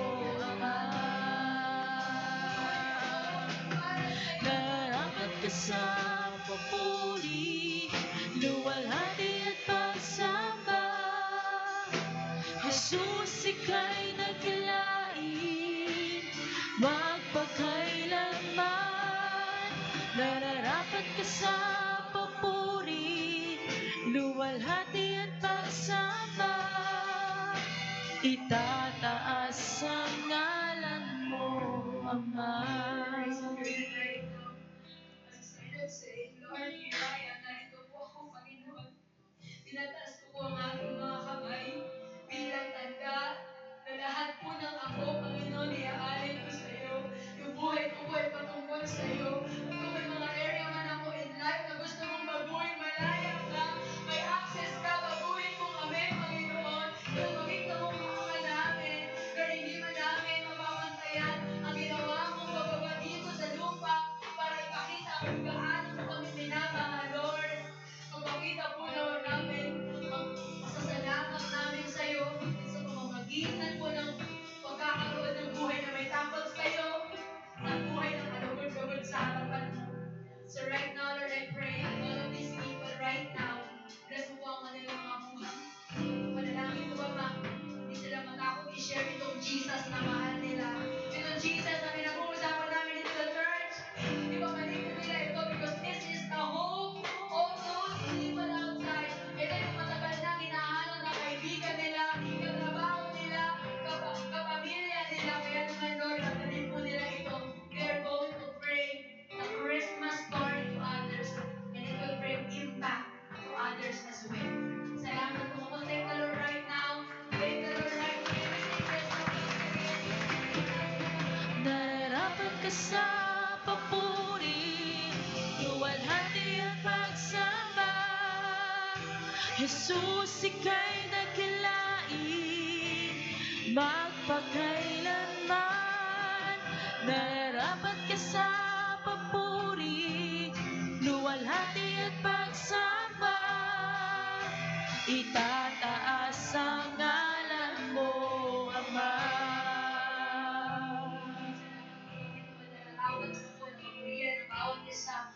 Ama. Nararapat ka sa papuri, luwalhati at pagsamba. Jesus, ika'y naglain, magpakailanman. Nararapat ka sa papuri, luwalhati at pagsamba. Itataas ang ngalan mo, Ama.
Lord, here I am. Narito po ako, Panginoon. Tinataas ko po ang aking mga kamay bilang tanda na lahat po ng ako, Panginoon, iaalin ko sa iyo. Yung buhay ko po ay patungkol sa iyo. At kung may mga area man ako in life na gusto mong baguhin, malaya ka, may access ka, baguhin mo kami, Panginoon. Kung makita mo mga namin, pero hindi man namin mababantayan ang ginawa mong bababa dito sa lupa para ipakita kung gaano mo kami minamahal, Lord. Magpakita po naman namin ang pasasalamat namin sa iyo sa pamamagitan po ng pagkakaroon ng buhay na may takot sa iyo at buhay na kalugod-lugod sa harapan mo. So right now, Lord, I pray that all of these people right now, bless mo po ang kanilang mga buhay. Panalangin ko ba, Ma? Hindi sila matakot i-share itong Jesus na mahal nila. Itong Jesus na pinag-uusapan namin dito sa church. Di ba maligid nila ito because this is the hope of those people outside. Ito yung matagal na hinahanap na kaibigan nila, katrabaho nila, kapamilya nila. Kaya naman, Lord, natalin po nila ito. We are going to pray the Christmas story to others and it will bring impact to others as well. Salamat po. Come on, thank the Lord right now. Thank the Lord right now.
Nararapat ka sa papuri, luwalhati at pagsamba. Jesus, ika'y dakilain, magpakailanman. Nararapat ka sa papuri, luwalhati at pagsamba. Itataas ang ngalan mo, Ama.
Bawat po ng kapurihan ng bawat isa